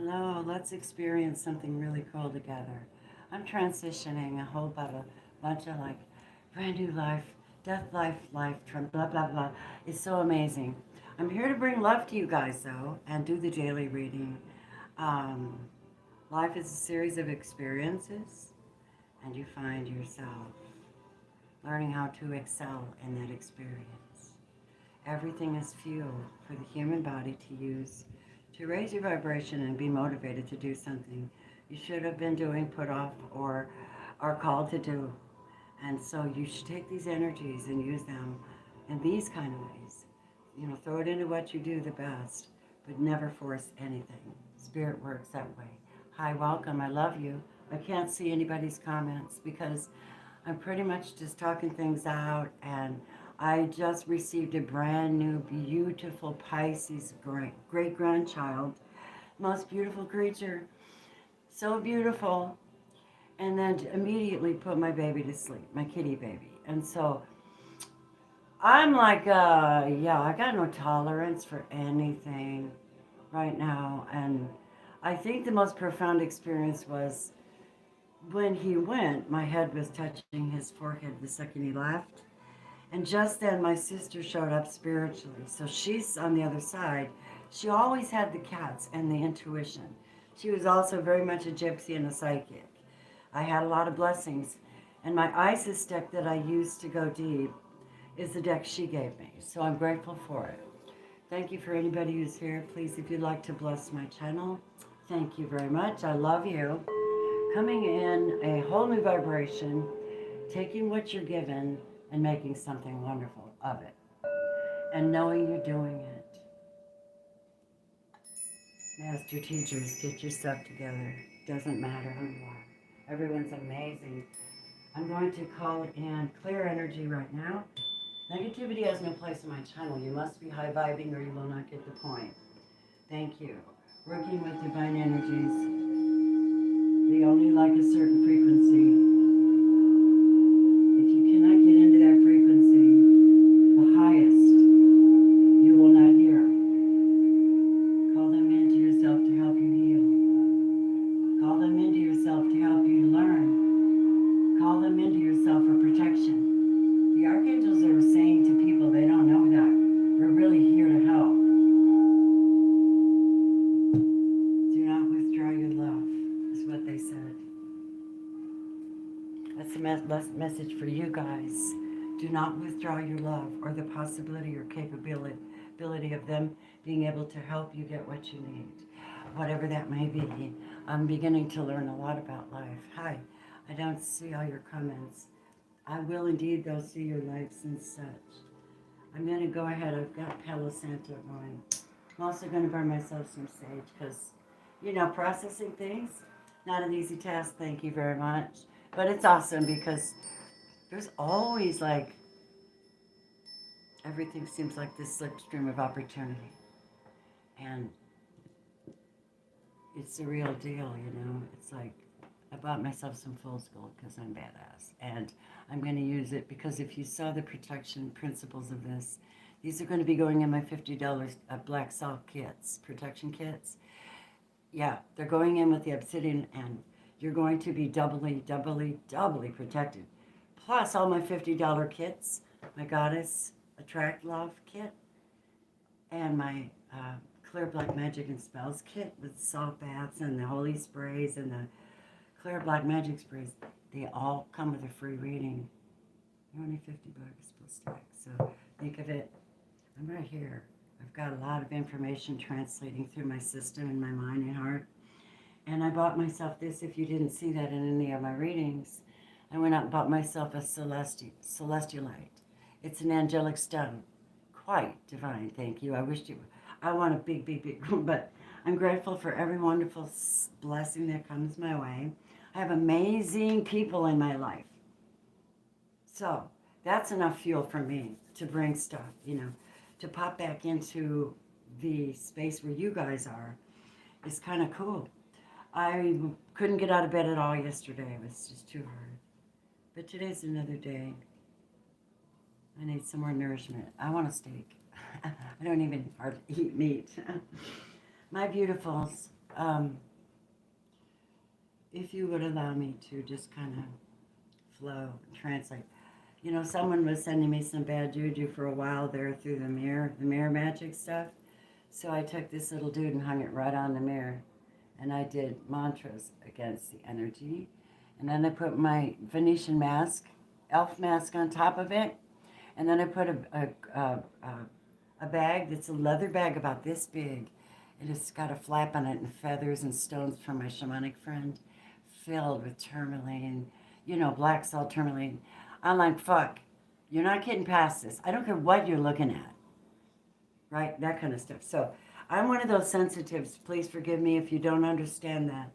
Hello, let's experience something really cool together. I'm transitioning a whole bunch of like brand new life, death, life, blah, blah, blah. It's so amazing. I'm here to bring love to you guys though and do the daily reading. Um, Life is a series of experiences, and you find yourself learning how to excel in that experience. Everything is fuel for the human body to use to raise your vibration and be motivated to do something you should have been doing, put off, or are called to do. And so you should take these energies and use them in these kind of ways. Throw it into what you do the best, but never force anything. Spirit works that way. Hi, welcome. I love you. I can't see anybody's comments because I'm pretty much just talking things out, and I just received a brand new, beautiful Pisces great grandchild. Most beautiful creature. So beautiful. And then immediately put my baby to sleep, my kitty baby. And so I'm like, yeah, I got no tolerance for anything right now. And I think the most profound experience was when he went, my head was touching his forehead the second he left. And just then, my sister showed up spiritually. So she's on the other side. She always had the cats and the intuition. She was also very much a gypsy and a psychic. I had a lot of blessings. And my Isis deck that I used to go deep is the deck she gave me. So I'm grateful for it. Thank you for anybody who's here. Please, if you'd like to bless my channel, thank you very much. I love you. Coming in a whole new vibration, taking what you're given and making something wonderful of it, and knowing you're doing it. Master teachers, get your stuff together. Doesn't matter who you are. Everyone's amazing. I'm going to call in clear energy right now. Negativity has no place in my channel. You must be high vibing or you will not get the point. Thank you. Working with divine energies. They only like a certain frequency. If you cannot get into that frequency, the highest, you will not hear. Call them into yourself to help you heal. Call them into yourself to help you learn. Call them into yourself for protection. The archangels are saying to people they don't know that we're really here to help. Do not withdraw your love, is what they said. That's a message for you guys. Do not withdraw your love or the possibility or capability of them being able to help you get what you need, whatever that may be. I'm beginning to learn a lot about life. Hi, I don't see all your comments. I will indeed, though, see your likes and such. I'm going to go ahead. I've got Palo Santo going. I'm also going to burn myself some sage because, processing things, not an easy task. Thank you very much. But it's awesome because there's always everything seems like this slipstream of opportunity. And it's the real deal, It's like I bought myself some Fool's Gold because I'm badass. And I'm going to use it because if you saw the protection principles of this, these are going to be going in my $50 black salt kits, protection kits. Yeah, they're going in with the obsidian, and you're going to be doubly protected. Plus all my $50 kits, my Goddess Attract Love kit, and my Clear Black Magic and Spells kit with salt baths and the holy sprays and the Clear Black Magic sprays. They all come with a free reading. They're only $50 plus tax. So think of it, I'm right here. I've got a lot of information translating through my system and my mind and heart. And I bought myself this, if you didn't see that in any of my readings. I went out and bought myself a celestialite. It's an angelic stone. Quite divine, thank you. I want a big one, but I'm grateful for every wonderful blessing that comes my way. I have amazing people in my life. So that's enough fuel for me to bring stuff, to pop back into the space where you guys are. It's kind of cool. I couldn't get out of bed at all yesterday. It was just too hard. But today's another day. I need some more nourishment. I want a steak. I don't even hardly eat meat. My beautifuls, if you would allow me to just kind of flow, translate. You know, someone was sending me some bad juju for a while there through the mirror magic stuff. So I took this little dude and hung it right on the mirror. And I did mantras against the energy. And then I put my Venetian mask, elf mask on top of it. And then I put a bag that's a leather bag about this big. And it's got a flap on it and feathers and stones from my shamanic friend, filled with tourmaline, you know, black salt tourmaline. I'm like, fuck, you're not getting past this. I don't care what you're looking at, right? That kind of stuff. So I'm one of those sensitives. Please forgive me if you don't understand that.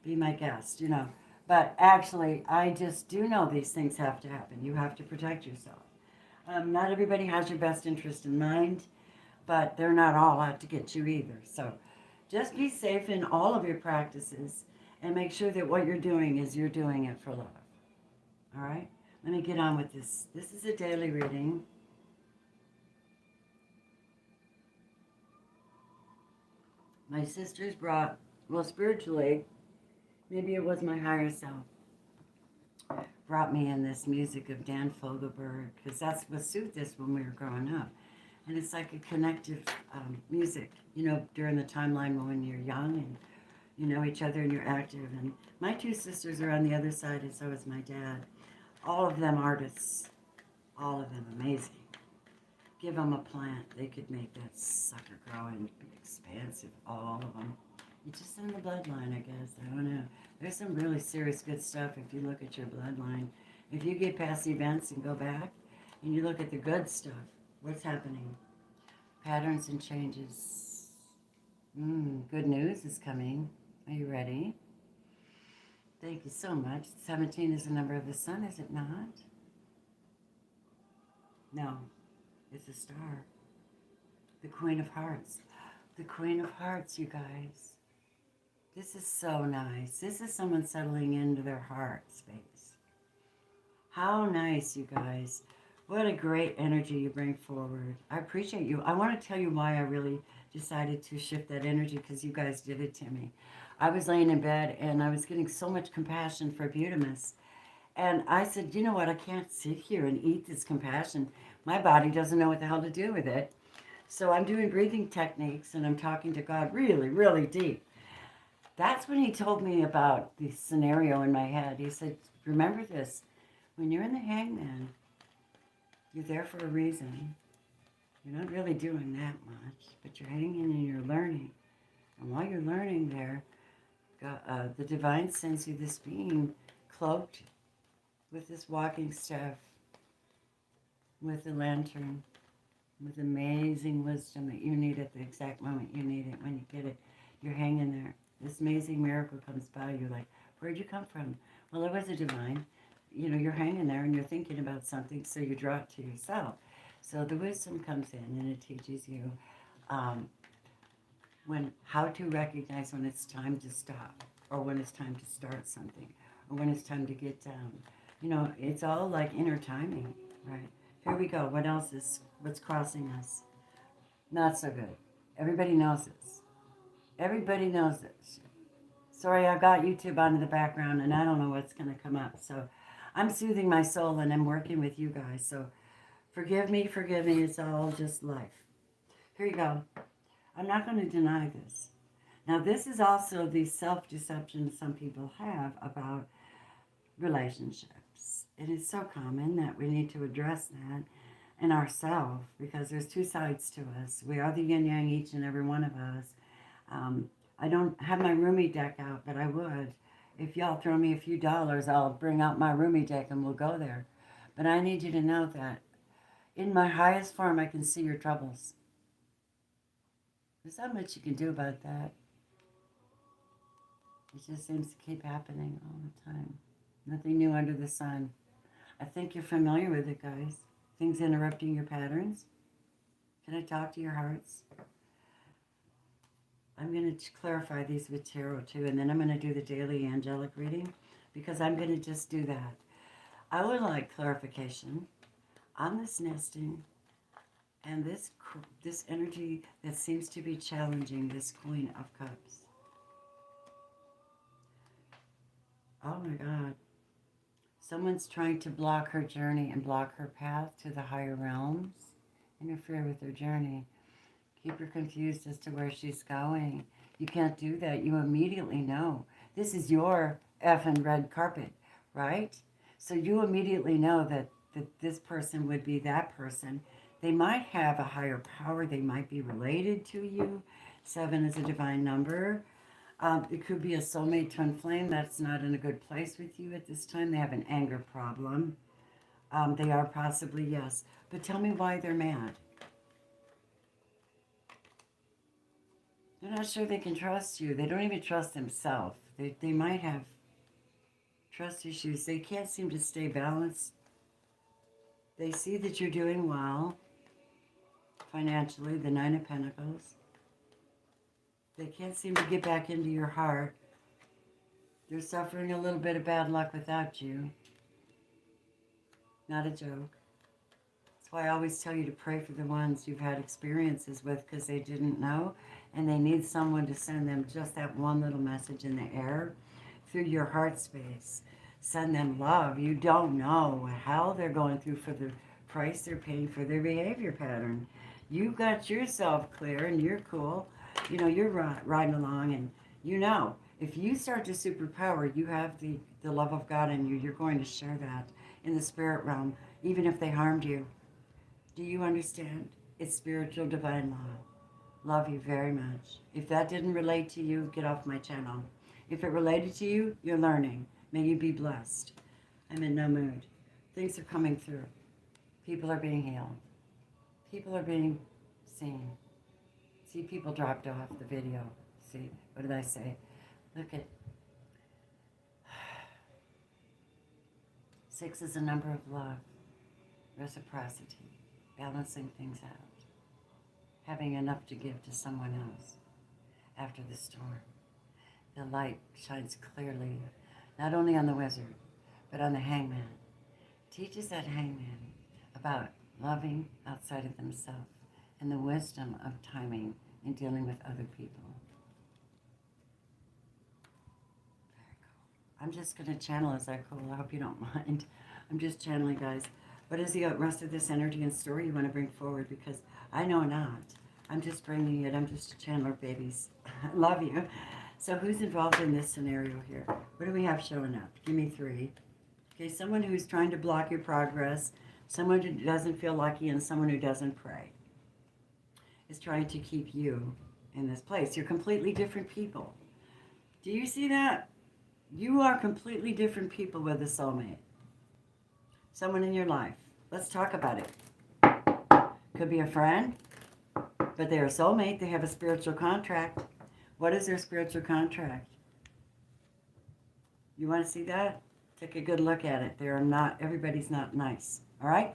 Be my guest, you know. But actually, I just do know these things have to happen. You have to protect yourself. Not everybody has your best interest in mind, but they're not all out to get you either. So just be safe in all of your practices and make sure that what you're doing is you're doing it for love. All right? Let me get on with this. This is a daily reading. My sisters brought, well, spiritually, maybe it was my higher self, brought me in this music of Dan Fogelberg, because that's what soothed us when we were growing up. And it's like a connective music, you know, during the timeline when you're young and you know each other and you're active. And my two sisters are on the other side, and so is my dad. All of them artists, all of them amazing. Give them a plant, they could make that sucker grow and be expansive, all of them. It's just in the bloodline, I guess. I don't know. There's some really serious good stuff if you look at your bloodline. If you get past events and go back and you look at the good stuff, what's happening? Patterns and changes. Good news is coming. Are you ready? Thank you so much. 17 is the number of the sun, is it not? No, it's a star. The Queen of Hearts. The Queen of Hearts, you guys. This is so nice. This is someone settling into their heart space. How nice, you guys. What a great energy you bring forward. I appreciate you. I want to tell you why I really decided to shift that energy, because you guys did it to me. I was laying in bed and I was getting so much compassion for Butamus. And I said, you know what? I can't sit here and eat this compassion. My body doesn't know what the hell to do with it. So I'm doing breathing techniques and I'm talking to God really, really deep. That's when he told me about the scenario in my head. He said, remember this, when you're in the hangman, you're there for a reason. You're not really doing that much, but you're hanging and you're learning. And while you're learning there, God, the divine sends you this being cloaked with this walking staff, with a lantern, with amazing wisdom that you need at the exact moment you need it. When you get it, you're hanging there. This amazing miracle comes by. You're like, where'd you come from? Well, it was a divine. You know, you're hanging there and you're thinking about something, so you draw it to yourself. So the wisdom comes in and it teaches you how to recognize when it's time to stop, or when it's time to start something, or when it's time to get down. You know, it's all like inner timing, right? Here we go. What else is, what's crossing us? Not so good. Everybody knows this. Everybody knows this. Sorry, I've got YouTube on in the background and I don't know what's going to come up. So I'm soothing my soul and I'm working with you guys. So forgive me. It's all just life. Here you go. I'm not going to deny this. Now, this is also the self-deception some people have about relationships. It is so common that we need to address that in ourselves, because there's two sides to us. We are the yin-yang, each and every one of us. I don't have my roomie deck out, but I would. If y'all throw me a few dollars, I'll bring out my roomie deck and we'll go there. But I need you to know that in my highest form, I can see your troubles. There's not much you can do about that. It just seems to keep happening all the time. Nothing new under the sun. I think you're familiar with it, guys. Things interrupting your patterns. Can I talk to your hearts? I'm going to clarify these with tarot too, and then I'm going to do the daily angelic reading, because I'm going to just do that. I would like clarification on this nesting and this energy that seems to be challenging this Queen of Cups. Oh my God. Someone's trying to block her journey and block her path to the higher realms, interfere with her journey, keep her confused as to where she's going. You can't do that. You immediately know. This is your effing red carpet, right? So you immediately know that this person would be that person. They might have a higher power. They might be related to you. 7 is a divine number. It could be a soulmate twin flame that's not in a good place with you at this time. They have an anger problem. They are possibly, yes. But tell me why they're mad. They're not sure they can trust you. They don't even trust themselves. They might have trust issues. They can't seem to stay balanced. They see that you're doing well financially, the 9 of Pentacles. They can't seem to get back into your heart. They're suffering a little bit of bad luck without you. Not a joke. That's why I always tell you to pray for the ones you've had experiences with, because they didn't know, and they need someone to send them just that one little message in the air through your heart space. Send them love. You don't know what hell they're going through for the price they're paying for their behavior pattern. You got yourself clear and you're cool. You know, you're riding along, and you know, if you start to superpower, you have the love of God in you. You're going to share that in the spirit realm, even if they harmed you. Do you understand? It's spiritual divine law. Love you very much. If that didn't relate to you, get off my channel. If it related to you, you're learning. May you be blessed. I'm in no mood. Things are coming through. People are being healed. People are being seen. See, people dropped off the video. See, what did I say? Look at 6 is a number of love, reciprocity, balancing things out, having enough to give to someone else after the storm. The light shines clearly, not only on the wizard, but on the hangman. Teaches that hangman about loving outside of themselves and the wisdom of timing in dealing with other people. Very cool. I'm just going to channel. Is that cool? I hope you don't mind. I'm just channeling, guys. What is the rest of this energy and story you want to bring forward? Because I know not. I'm just bringing it. I'm just a channeler, babies. I love you. So who's involved in this scenario here? What do we have showing up? Give me 3. Okay, someone who's trying to block your progress, someone who doesn't feel lucky, and someone who doesn't pray is trying to keep you in this place. You're completely different people. Do you see that? You are completely different people with a soulmate. Someone in your life. Let's talk about it. Could be a friend, but they're a soulmate. They have a spiritual contract. What is their spiritual contract? You want to see that? Take a good look at it. Everybody's not nice. All right?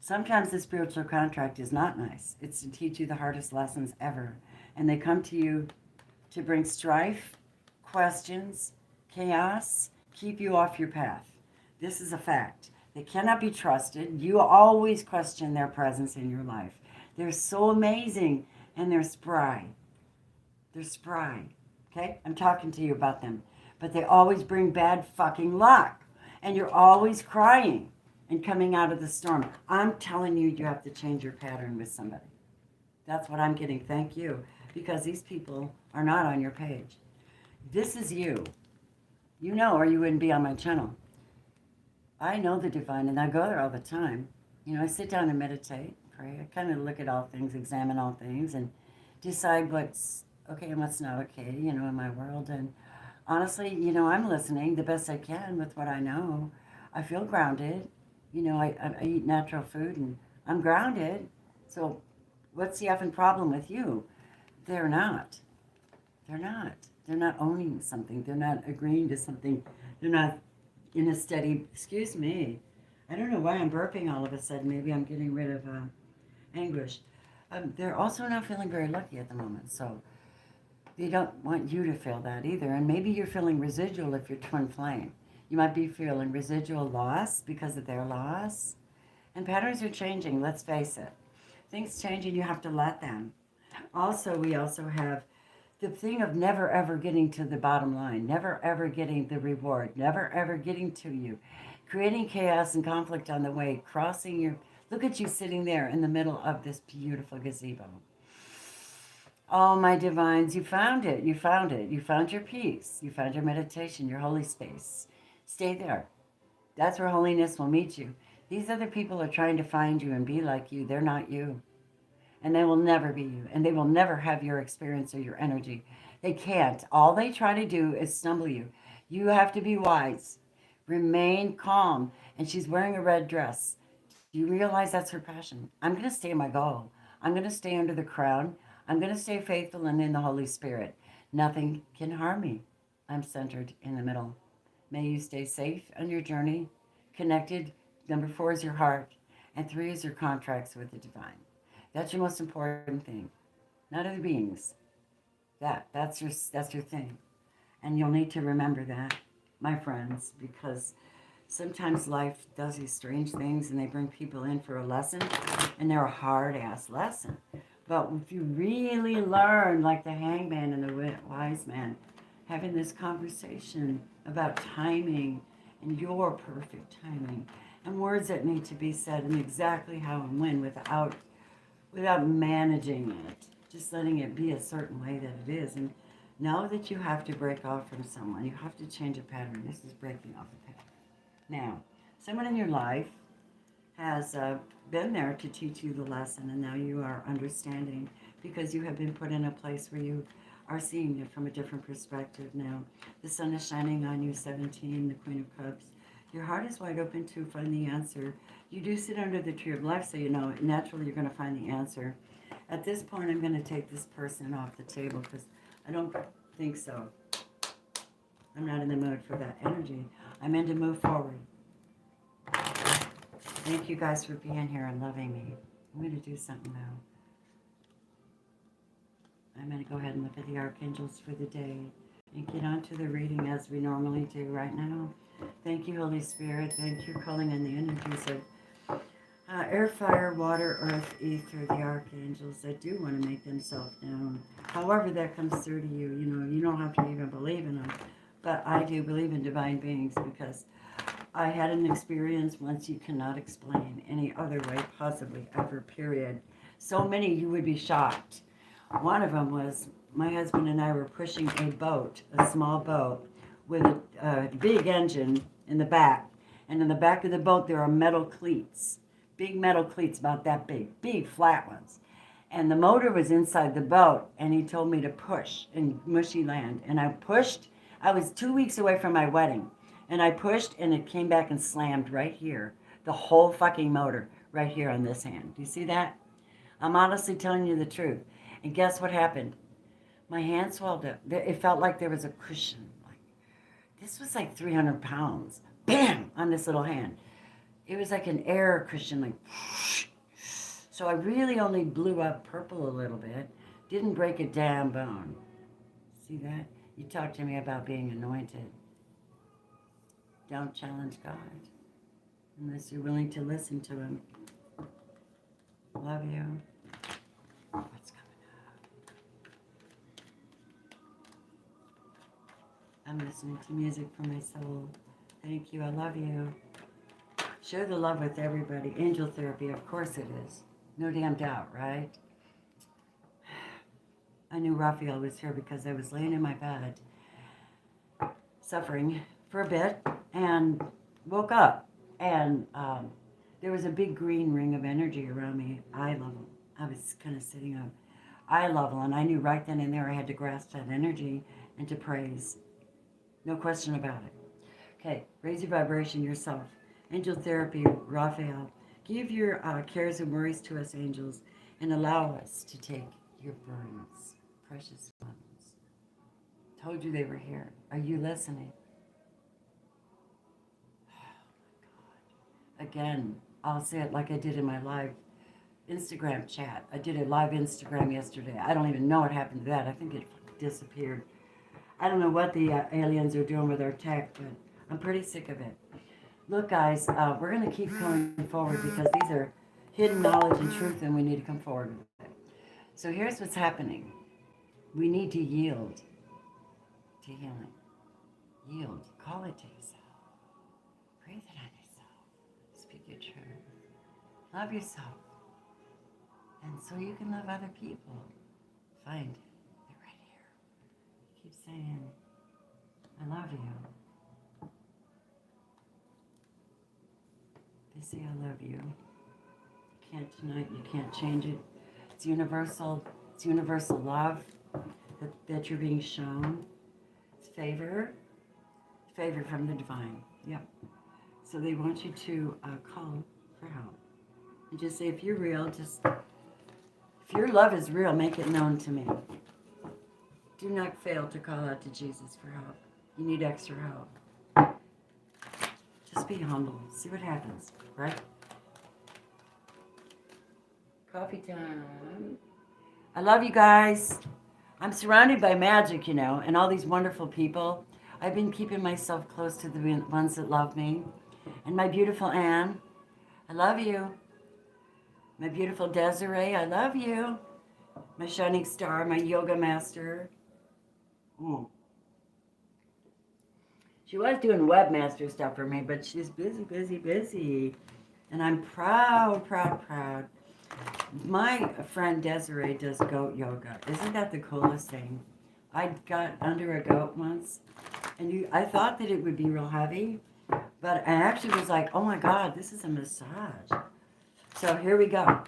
Sometimes the spiritual contract is not nice. It's to teach you the hardest lessons ever. And they come to you to bring strife, questions, chaos, keep you off your path. This is a fact. They cannot be trusted. You always question their presence in your life. They're so amazing, and they're spry. They're spry. Okay? I'm talking to you about them. But they always bring bad fucking luck. And you're always crying and coming out of the storm. I'm telling you, you have to change your pattern with somebody. That's what I'm getting. Thank you. Because these people are not on your page. This is you. You know, or you wouldn't be on my channel. I know the divine, and I go there all the time. You know, I sit down and meditate, pray. I kind of look at all things, examine all things, and decide what's okay and what's not okay, you know, in my world. And honestly, you know, I'm listening the best I can with what I know. I feel grounded. You know, I eat natural food, and I'm grounded. So what's the effing problem with you? They're not. They're not. They're not owning something. They're not agreeing to something. They're not in a steady, excuse me. I don't know why I'm burping all of a sudden. Maybe I'm getting rid of anguish. They're also not feeling very lucky at the moment. So they don't want you to feel that either. And maybe you're feeling residual if you're twin flame. You might be feeling residual loss because of their loss. And patterns are changing, let's face it. Things change and you have to let them. Also, we also have the thing of never ever getting to the bottom line, never ever getting the reward, never ever getting to you, creating chaos and conflict on the way, crossing your. Look at you sitting there in the middle of this beautiful gazebo. Oh, my divines, you found it. You found it. You found your peace. You found your meditation, your holy space. Stay there. That's where holiness will meet you. These other people are trying to find you and be like you. They're not you. And they will never be you. And they will never have your experience or your energy. They can't. All they try to do is stumble you. You have to be wise. Remain calm. And she's wearing a red dress. Do you realize that's her passion? I'm going to stay in my goal. I'm going to stay under the crown. I'm going to stay faithful and in the Holy Spirit. Nothing can harm me. I'm centered in the middle. May you stay safe on your journey, connected. Number 4 is your heart, and 3 is your contracts with the divine. That's your most important thing. Not other beings. That's your thing. And you'll need to remember that, my friends, because sometimes life does these strange things and they bring people in for a lesson, and they're a hard-ass lesson. But if you really learn, like the hangman and the wise man, having this conversation about timing and your perfect timing and words that need to be said and exactly how and when without managing it, just letting it be a certain way that it is. And know that you have to break off from someone. You have to change a pattern. This is breaking off a pattern. Now, someone in your life has been there to teach you the lesson, and now you are understanding because you have been put in a place where you are seeing it from a different perspective now. The sun is shining on you, 17, the Queen of Cups. Your heart is wide open to find the answer. You do sit under the tree of life, so you know naturally you're going to find the answer. At this point, I'm going to take this person off the table because I don't think so. I'm not in the mood for that energy. I'm in to move forward. Thank you guys for being here and loving me. I'm going to do something now. I'm going to go ahead and look at the archangels for the day and get on to the reading as we normally do right now. Thank you, Holy Spirit. Thank you, calling in the energies of air, fire, water, earth, ether, the archangels that do want to make themselves known. However that comes through to you, you don't have to even believe in them. But I do believe in divine beings because I had an experience once you cannot explain any other way possibly ever, period. So many you would be shocked. One of them was my husband and I were pushing a boat, a small boat, with a big engine in the back. And in the back of the boat there are metal cleats, big metal cleats about that big flat ones. And the motor was inside the boat, and he told me to push in mushy land. And I pushed. I was 2 weeks away from my wedding. And I pushed, and it came back and slammed right here. The whole fucking motor right here on this hand. Do you see that? I'm honestly telling you the truth. And guess what happened? My hand swelled up. It felt like there was a cushion. This was like 300 pounds. Bam! On this little hand. It was like an air cushion, like. So I really only blew up purple a little bit. Didn't break a damn bone. See that? You talk to me about being anointed. Don't challenge God unless you're willing to listen to Him. Love you. What's coming up? I'm listening to music for my soul. Thank you. I love you. Share the love with everybody. Angel therapy, of course it is. No damn doubt, right? I knew Raphael was here because I was laying in my bed, suffering for a bit, and woke up. And there was a big green ring of energy around me, eye level. I was kind of sitting up, eye level, and I knew right then and there I had to grasp that energy and to praise. No question about it. Okay, raise your vibration yourself. Angel therapy, Raphael. Give your cares and worries to us, angels, and allow us to take your burdens, precious ones. Told you they were here. Are you listening? Oh my God. Again, I'll say it like I did in my live Instagram chat. I did a live Instagram yesterday. I don't even know what happened to that. I think it disappeared. I don't know what the aliens are doing with our tech, but I'm pretty sick of it. Look, guys, we're going to keep going forward because these are hidden knowledge and truth, and we need to come forward with it. So here's what's happening. We need to yield to healing. Yield. Call it to yourself. Breathe it on yourself. Speak your truth. Love yourself. And so you can love other people. Find it. They're right here. Keep saying, I love you. They say I love you. You can't deny it. You can't change it. It's universal. It's universal love that you're being shown. It's favor. Favor from the divine. Yep. So they want you to call for help. And just say, if you're real, if your love is real, make it known to me. Do not fail to call out to Jesus for help. You need extra help. Just be humble. See what happens, right? Coffee time. I love you guys. I'm surrounded by magic, and all these wonderful people. I've been keeping myself close to the ones that love me. And my beautiful Anne, I love you. My beautiful Desiree, I love you. My shining star, my yoga master. She was doing webmaster stuff for me, but she's busy. And I'm proud. My friend Desiree does goat yoga. Isn't that the coolest thing? I got under a goat once, and I thought that it would be real heavy, but I actually was like, oh my God, this is a massage. So here we go.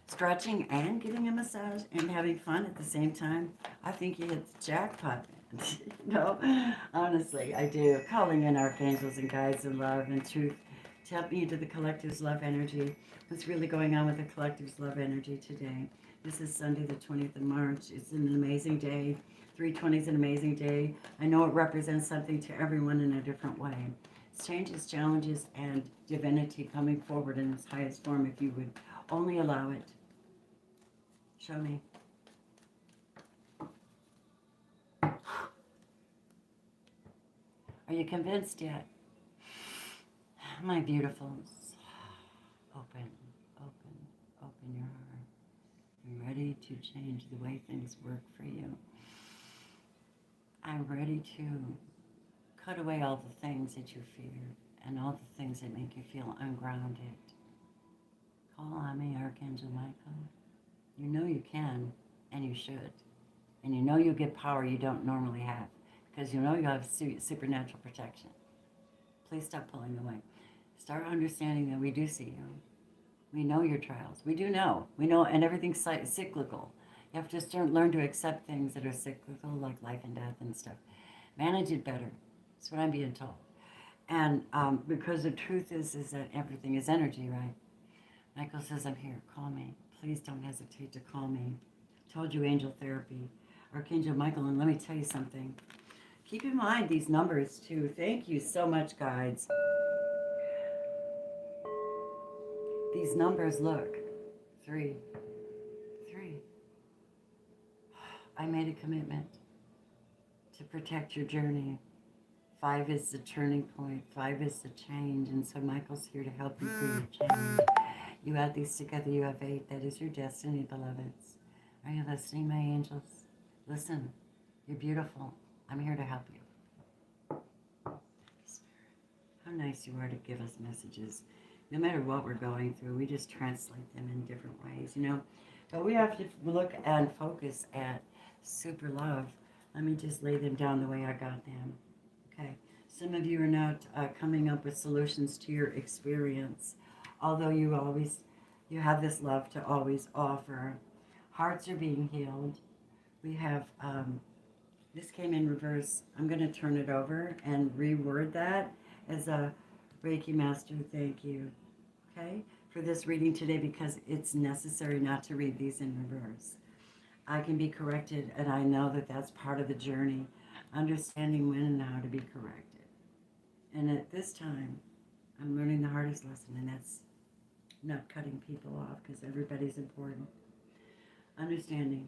Stretching and getting a massage and having fun at the same time. I think you hit the jackpot. Honestly, I do. Calling in archangels and guides and love and truth to help me into the collective's love energy. What's really going on with the collective's love energy today? This is Sunday, the 20th of March. It's an amazing day. 320 is an amazing day. I know it represents something to everyone in a different way. It's changes, challenges, and divinity coming forward in its highest form if you would only allow it. Show me. Are you convinced yet? My beautifuls, open your heart. I'm ready to change the way things work for you. I'm ready to cut away all the things that you fear and all the things that make you feel ungrounded. Call on me, Archangel Michael. You know you can, and you should. And you know you get power you don't normally have, because you know you have supernatural protection. Please stop pulling away. Start understanding that we do see you. We know your trials. We do know. We know, and everything's cyclical. You have to learn to accept things that are cyclical, like life and death and stuff. Manage it better. That's what I'm being told. And because the truth is that everything is energy, right? Michael says, I'm here. Call me. Please don't hesitate to call me. I told you angel therapy. Archangel Michael, and let me tell you something. Keep in mind these numbers, too. Thank you so much, guides. These numbers, look. 3. I made a commitment to protect your journey. 5 is the turning point. 5 is the change. And so Michael's here to help you through your change. You add these together, you have 8. That is your destiny, beloveds. Are you listening, my angels? Listen. You're beautiful. I'm here to help you. How nice you are to give us messages. No matter what we're going through, we just translate them in different ways, But we have to look and focus at super love. Let me just lay them down the way I got them. Okay. Some of you are not coming up with solutions to your experience, although you have this love to always offer. Hearts are being healed. We have, this came in reverse. I'm going to turn it over and reword that as a Reiki Master, thank you, okay, for this reading today, because it's necessary not to read these in reverse. I can be corrected, and I know that that's part of the journey, understanding when and how to be corrected. And at this time, I'm learning the hardest lesson, and that's not cutting people off, because everybody's important. Understanding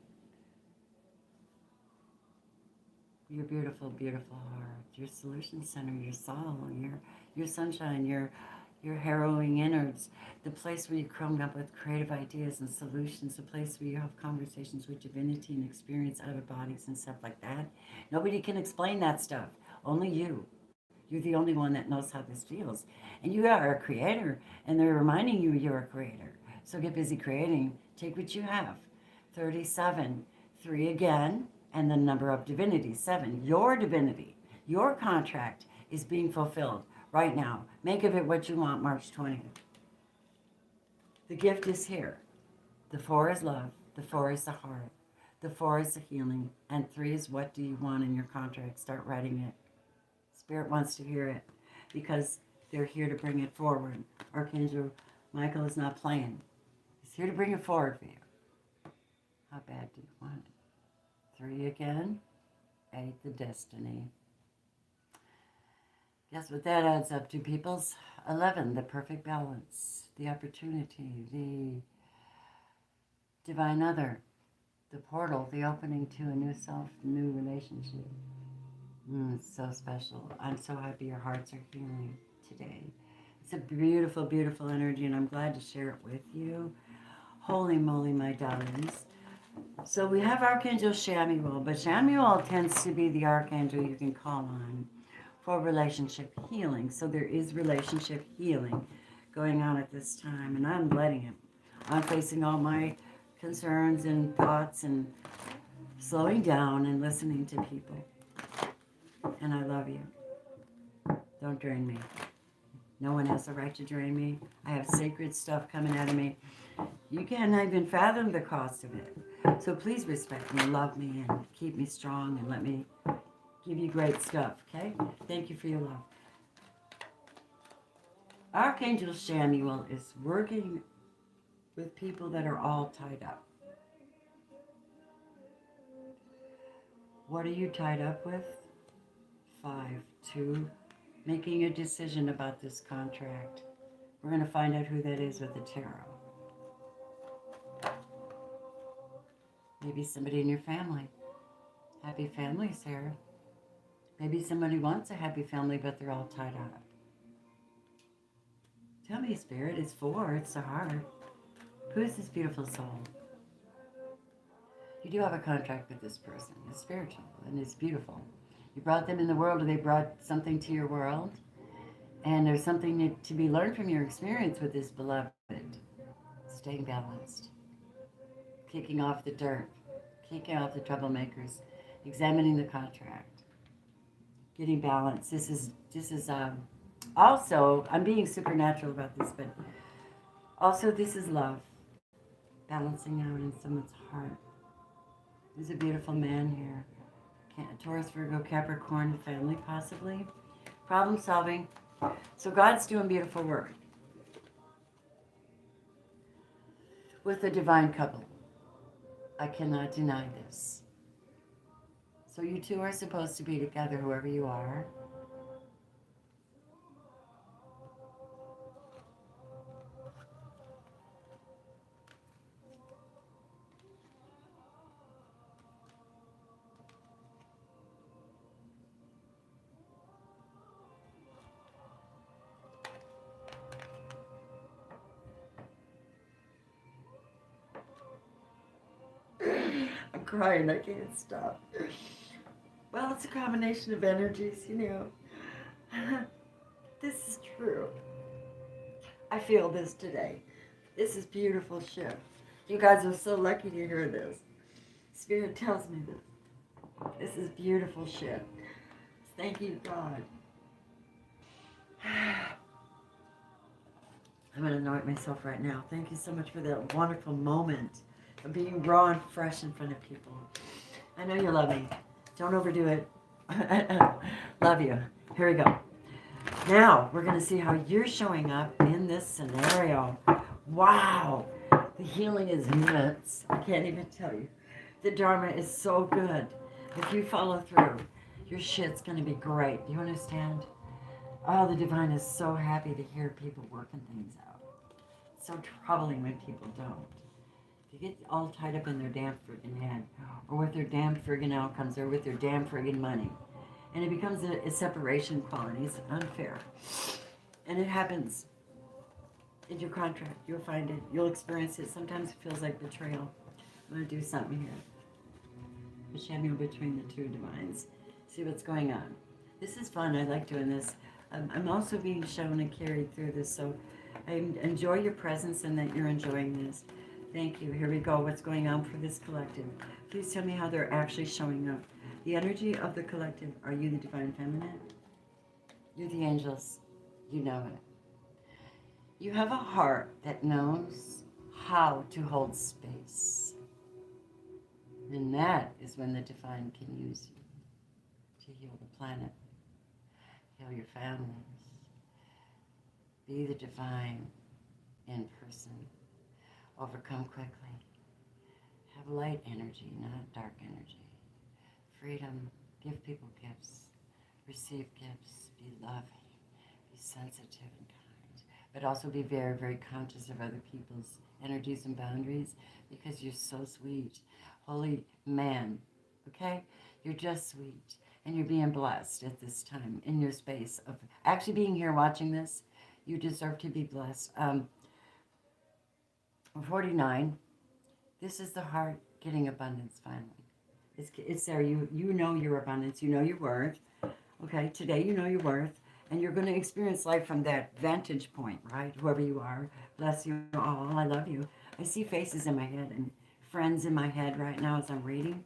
your beautiful, beautiful heart, your solution center, your soul, your sunshine, your harrowing innards, the place where you come up with creative ideas and solutions, the place where you have conversations with divinity and experience out of bodies and stuff like that. Nobody can explain that stuff. Only you. You're the only one that knows how this feels. And you are a creator, and they're reminding you you're a creator. So get busy creating. Take what you have. 37, 3 again, and the number of divinity, 7. Your divinity, your contract is being fulfilled right now. Make of it what you want, March 20th. The gift is here. The 4 is love. The 4 is the heart. The 4 is the healing. And 3 is what do you want in your contract. Start writing it. Spirit wants to hear it because they're here to bring it forward. Archangel Michael is not playing. He's here to bring it forward for you. How bad do you want it? 3 again. 8, the destiny. Guess what that adds up to, peoples? 11, the perfect balance, the opportunity, the divine other, the portal, the opening to a new self, new relationship. It's so special. I'm so happy your hearts are healing today. It's a beautiful, beautiful energy, and I'm glad to share it with you. Holy moly, my darlings. So we have Archangel Shamuel, but Shamuel tends to be the archangel you can call on for relationship healing. So there is relationship healing going on at this time, and I'm letting it. I'm facing all my concerns and thoughts and slowing down and listening to people. And I love you. Don't drain me. No one has the right to drain me. I have sacred stuff coming out of me. You can't even fathom the cost of it. So please respect me, love me, and keep me strong, and let me give you great stuff, okay? Thank you for your love. Archangel Shamuel is working with people that are all tied up. What are you tied up with? 5, 2, making a decision about this contract. We're going to find out who that is with the tarot. Maybe somebody in your family. Happy families here. Maybe somebody wants a happy family, but they're all tied up. Tell me, Spirit, it's 4, it's the heart. Who is this beautiful soul? You do have a contract with this person. It's spiritual and it's beautiful. You brought them in the world, or they brought something to your world. And there's something to be learned from your experience with this beloved. Staying balanced. Kicking off the dirt. Kicking off the troublemakers. Examining the contract. Getting balanced. This is also, I'm being supernatural about this, but also this is love. Balancing out in someone's heart. There's a beautiful man here. Taurus, Virgo, Capricorn, family possibly. Problem solving. So God's doing beautiful work with the divine couple. I cannot deny this. So you two are supposed to be together, whoever you are. I'm crying, I can't stop. Well, it's a combination of energies, you know. This is true. I feel this today. This is beautiful shit. You guys are so lucky to hear this. Spirit tells me this. This is beautiful shit. Thank you, God. I'm going to anoint myself right now. Thank you so much for that wonderful moment of being raw and fresh in front of people. I know you love me. Don't overdo it. Love you. Here we go. Now, we're going to see how you're showing up in this scenario. Wow. The healing is nuts. I can't even tell you. The Dharma is so good. If you follow through, your shit's going to be great. Do you understand? Oh, the divine is so happy to hear people working things out. It's so troubling when people don't. They get all tied up in their damn friggin' head, or with their damn friggin' outcomes, or with their damn friggin' money. And it becomes a separation quality. It's unfair. And it happens in your contract. You'll find it. You'll experience it. Sometimes it feels like betrayal. I'm going to do something here. The channel between the two divines. See what's going on. This is fun. I like doing this. I'm also being shown and carried through this, so I enjoy your presence and that you're enjoying this. Thank you. Here we go. What's going on for this collective? Please tell me how they're actually showing up. The energy of the collective. Are you the divine feminine? You're the angels. You know it. You have a heart that knows how to hold space. And that is when the divine can use you to heal the planet, heal your families, be the divine in person, overcome quickly, have light energy, not dark energy, freedom, give people gifts, receive gifts, be loving, be sensitive and kind, but also be very, very conscious of other people's energies and boundaries because you're so sweet. Holy man, okay? You're just sweet, and you're being blessed at this time in your space of actually being here watching this. You deserve to be blessed. 49, this is the heart getting abundance finally. It's there. You know your abundance. You know your worth. Okay, today you know your worth, and you're going to experience life from that vantage point, right? Whoever you are, bless you all. I love you. I see faces in my head and friends in my head right now as I'm reading,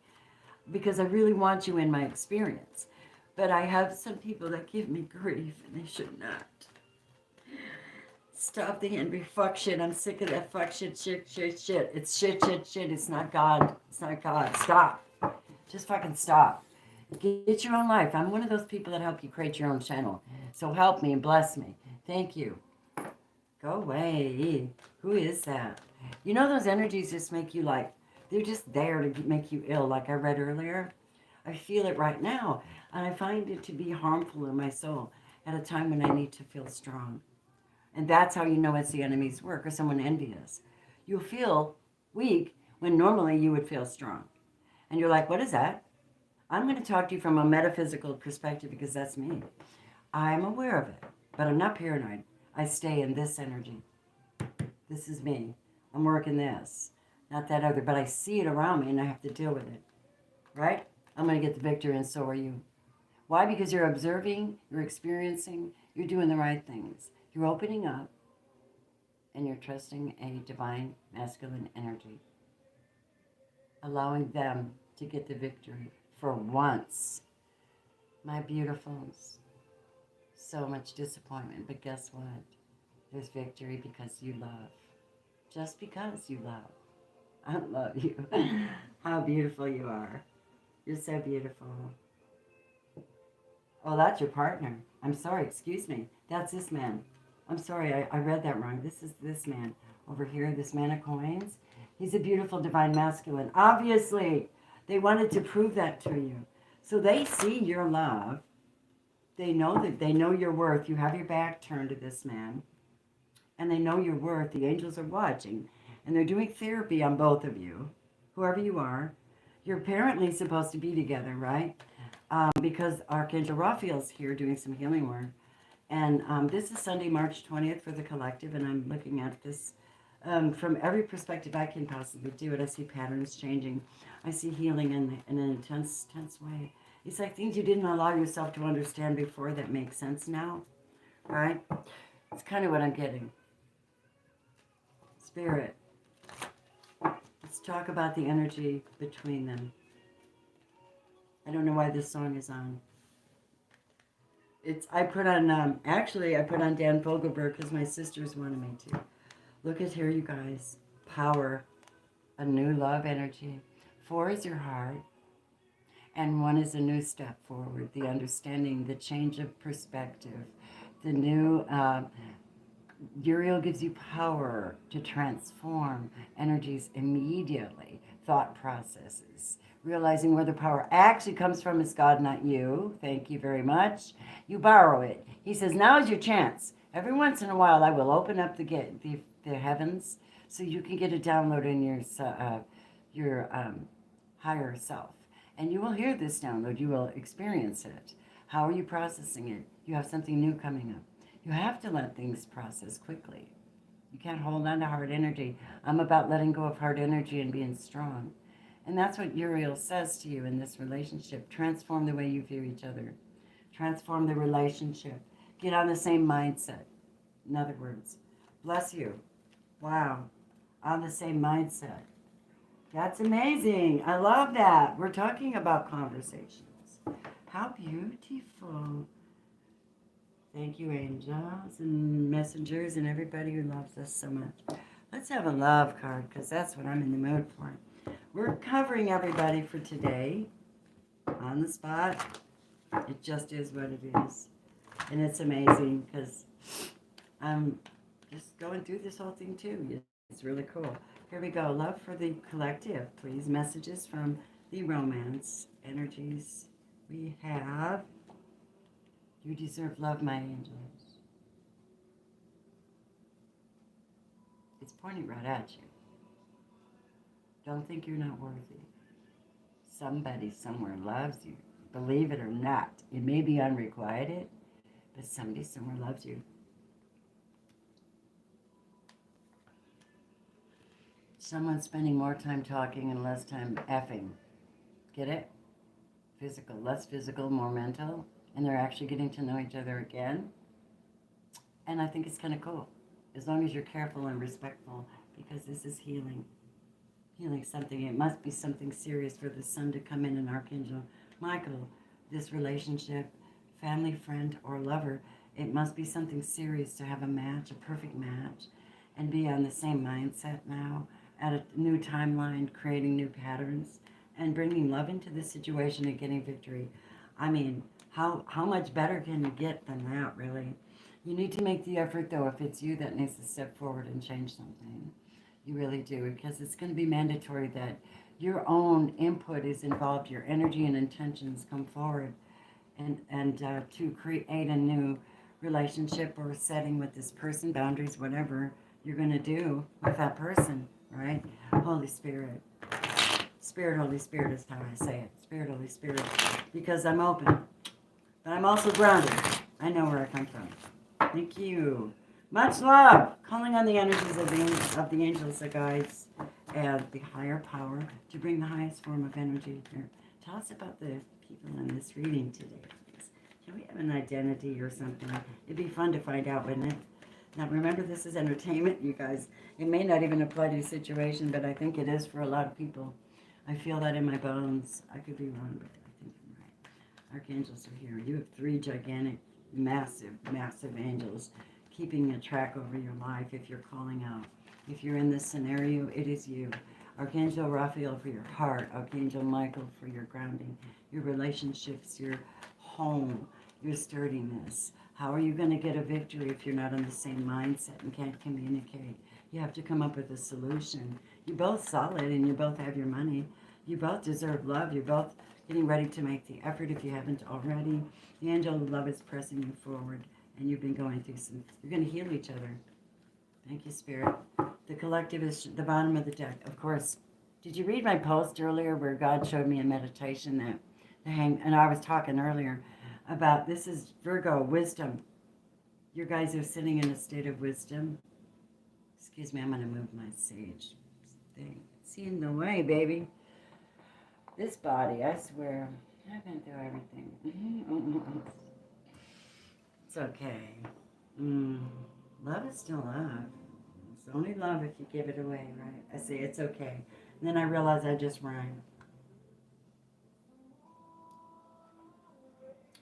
because I really want you in my experience. But I have some people that give me grief, and they should not. Stop the envy. Fuck shit. I'm sick of that fuck shit, shit, shit, shit. It's shit, shit, shit. It's not God. It's not God. Stop. Just fucking stop. Get your own life. I'm one of those people that help you create your own channel. So help me and bless me. Thank you. Go away. Who is that? You know those energies just make you like, they're just there to make you ill, like I read earlier. I feel it right now, and I find it to be harmful in my soul at a time when I need to feel strong. And that's how you know it's the enemy's work or someone envious. You'll feel weak when normally you would feel strong. And you're like, what is that? I'm going to talk to you from a metaphysical perspective because that's me. I'm aware of it, but I'm not paranoid. I stay in this energy. This is me. I'm working this, not that other, but I see it around me and I have to deal with it, right? I'm going to get the victory and so are you. Why? Because you're observing, you're experiencing, you're doing the right things. You're opening up and you're trusting a divine masculine energy, allowing them to get the victory for once. My beautifuls, so much disappointment, but guess what? There's victory because you love. Just because you love. I love you. How beautiful you are. You're so beautiful. Oh, that's your partner. I'm sorry, excuse me. That's this man. I'm sorry, I read that wrong. This is this man over here, this man of coins. He's a beautiful divine masculine. Obviously, they wanted to prove that to you. So they see your love. They know your worth. You have your back turned to this man. And they know your worth. The angels are watching. And they're doing therapy on both of you, whoever you are. You're apparently supposed to be together, right? Because Archangel Raphael's here doing some healing work. And this is Sunday, March 20th for the collective, and I'm looking at this from every perspective I can possibly do it. I see patterns changing. I see healing in an intense way. It's like things you didn't allow yourself to understand before that make sense now, right? It's kind of what I'm getting. Spirit. Let's talk about the energy between them. I don't know why this song is on. I put on Dan Fogelberg because my sisters wanted me to. Look at here, you guys. Power, a new love energy. 4 is your heart, and 1 is a new step forward. The understanding, the change of perspective, the new. Uriel gives you power to transform energies immediately, thought processes. Realizing where the power actually comes from is God, not you. Thank you very much. You borrow it. He says, now is your chance. Every once in a while, I will open up the heavens so you can get a download in your higher self. And you will hear this download. You will experience it. How are you processing it? You have something new coming up. You have to let things process quickly. You can't hold on to hard energy. I'm about letting go of hard energy and being strong. And that's what Uriel says to you in this relationship. Transform the way you view each other. Transform the relationship. Get on the same mindset. In other words, bless you. Wow. On the same mindset. That's amazing. I love that. We're talking about conversations. How beautiful. Thank you, angels and messengers and everybody who loves us so much. Let's have a love card because that's what I'm in the mood for. We're covering everybody for today on the spot. It just is what it is. And it's amazing because I'm just going through this whole thing too. It's really cool. Here we go. Love for the collective, please. Messages from the romance energies. We have, you deserve love, my angels. It's pointing right at you. Don't think you're not worthy. Somebody somewhere loves you. Believe it or not. It may be unrequited, but somebody somewhere loves you. Someone's spending more time talking and less time effing. Get it? Physical, less physical, more mental. And they're actually getting to know each other again. And I think it's kind of cool. As long as you're careful and respectful, because this is healing. Healing something. It must be something serious for the sun to come in, and Archangel Michael, this relationship, family, friend, or lover, it must be something serious to have a match, a perfect match, and be on the same mindset now, at a new timeline, creating new patterns, and bringing love into the situation and getting victory. I mean, how much better can you get than that, really? You need to make the effort, though, if it's you that needs to step forward and change something. You really do, because it's going to be mandatory that your own input is involved, your energy and intentions come forward, and to create a new relationship or setting with this person, boundaries, whatever you're going to do with that person, right? Holy Spirit. Spirit, Holy Spirit is how I say it. Spirit, Holy Spirit. Because I'm open. But I'm also grounded. I know where I come from. Thank you. Much love. Calling on the energies of the angels, the guides, and the higher power to bring the highest form of energy here. Tell us about the people in this reading today, please. Can we have an identity or something? It'd be fun to find out, wouldn't it? Now, remember, this is entertainment, you guys. It may not even apply to your situation, but I think it is for a lot of people. I feel that in my bones. I could be wrong, but I think I'm right. Archangels are here. You have 3 gigantic, massive, massive angels keeping a track over your life if you're calling out. If you're in this scenario, it is you. Archangel Raphael for your heart. Archangel Michael for your grounding, your relationships, your home, your sturdiness. How are you going to get a victory if you're not in the same mindset and can't communicate? You have to come up with a solution. You're both solid and you both have your money. You both deserve love. You're both getting ready to make the effort if you haven't already. The angel of love is pressing you forward, and you've been going through some, you're going to heal each other. Thank you, Spirit. The collective is the bottom of the deck. Of course, did you read my post earlier where God showed me in meditation that and I was talking earlier about this is Virgo, wisdom. You guys are sitting in a state of wisdom. Excuse me, I'm going to move my sage thing. It's in the way, baby. This body, I swear, I've been through everything. It's okay. Love is still love. It's only love if you give it away, right? I say it's okay. And then I realize I just rhymed.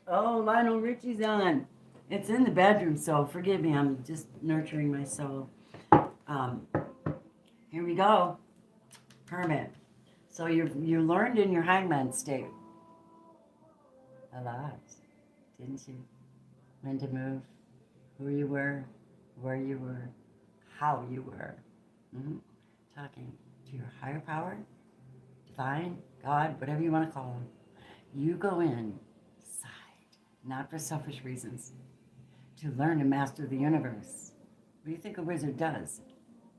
Oh, Lionel Richie's on. It's in the bedroom, so forgive me. I'm just nurturing my soul. Here we go. Hermit. So you learned in your hangman state a lot, didn't you? When to move, who you were, where you were, how you were. Talking to your higher power, divine, God, whatever you want to call him. You go inside, not for selfish reasons, to learn to master the universe. What do you think a wizard does?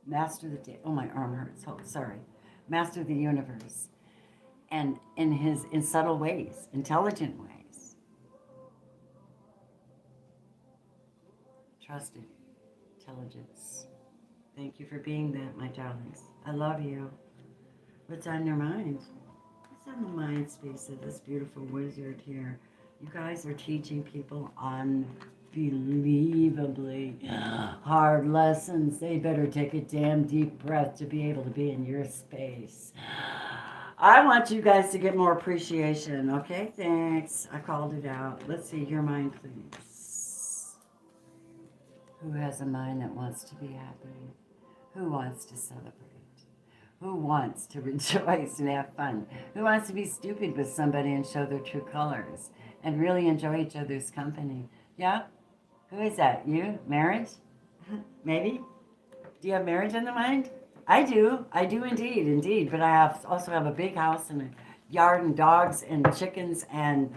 Master the oh, my arm hurts. Oh, sorry. Master the universe. And in subtle ways, intelligent ways. Trusted intelligence. Thank you for being that, my darlings. I love you. What's on your mind? What's on the mind space of this beautiful wizard here? You guys are teaching people unbelievably hard lessons. They better take a damn deep breath to be able to be in your space. I want you guys to get more appreciation. Okay, thanks. I called it out. Let's see, your mind, please. Who has a mind that wants to be happy? Who wants to celebrate? Who wants to rejoice and have fun? Who wants to be stupid with somebody and show their true colors and really enjoy each other's company? Yeah? Who is that? You? Marriage? Maybe? Do you have marriage in the mind? I do. I do indeed, indeed. But I also have a big house and a yard and dogs and chickens and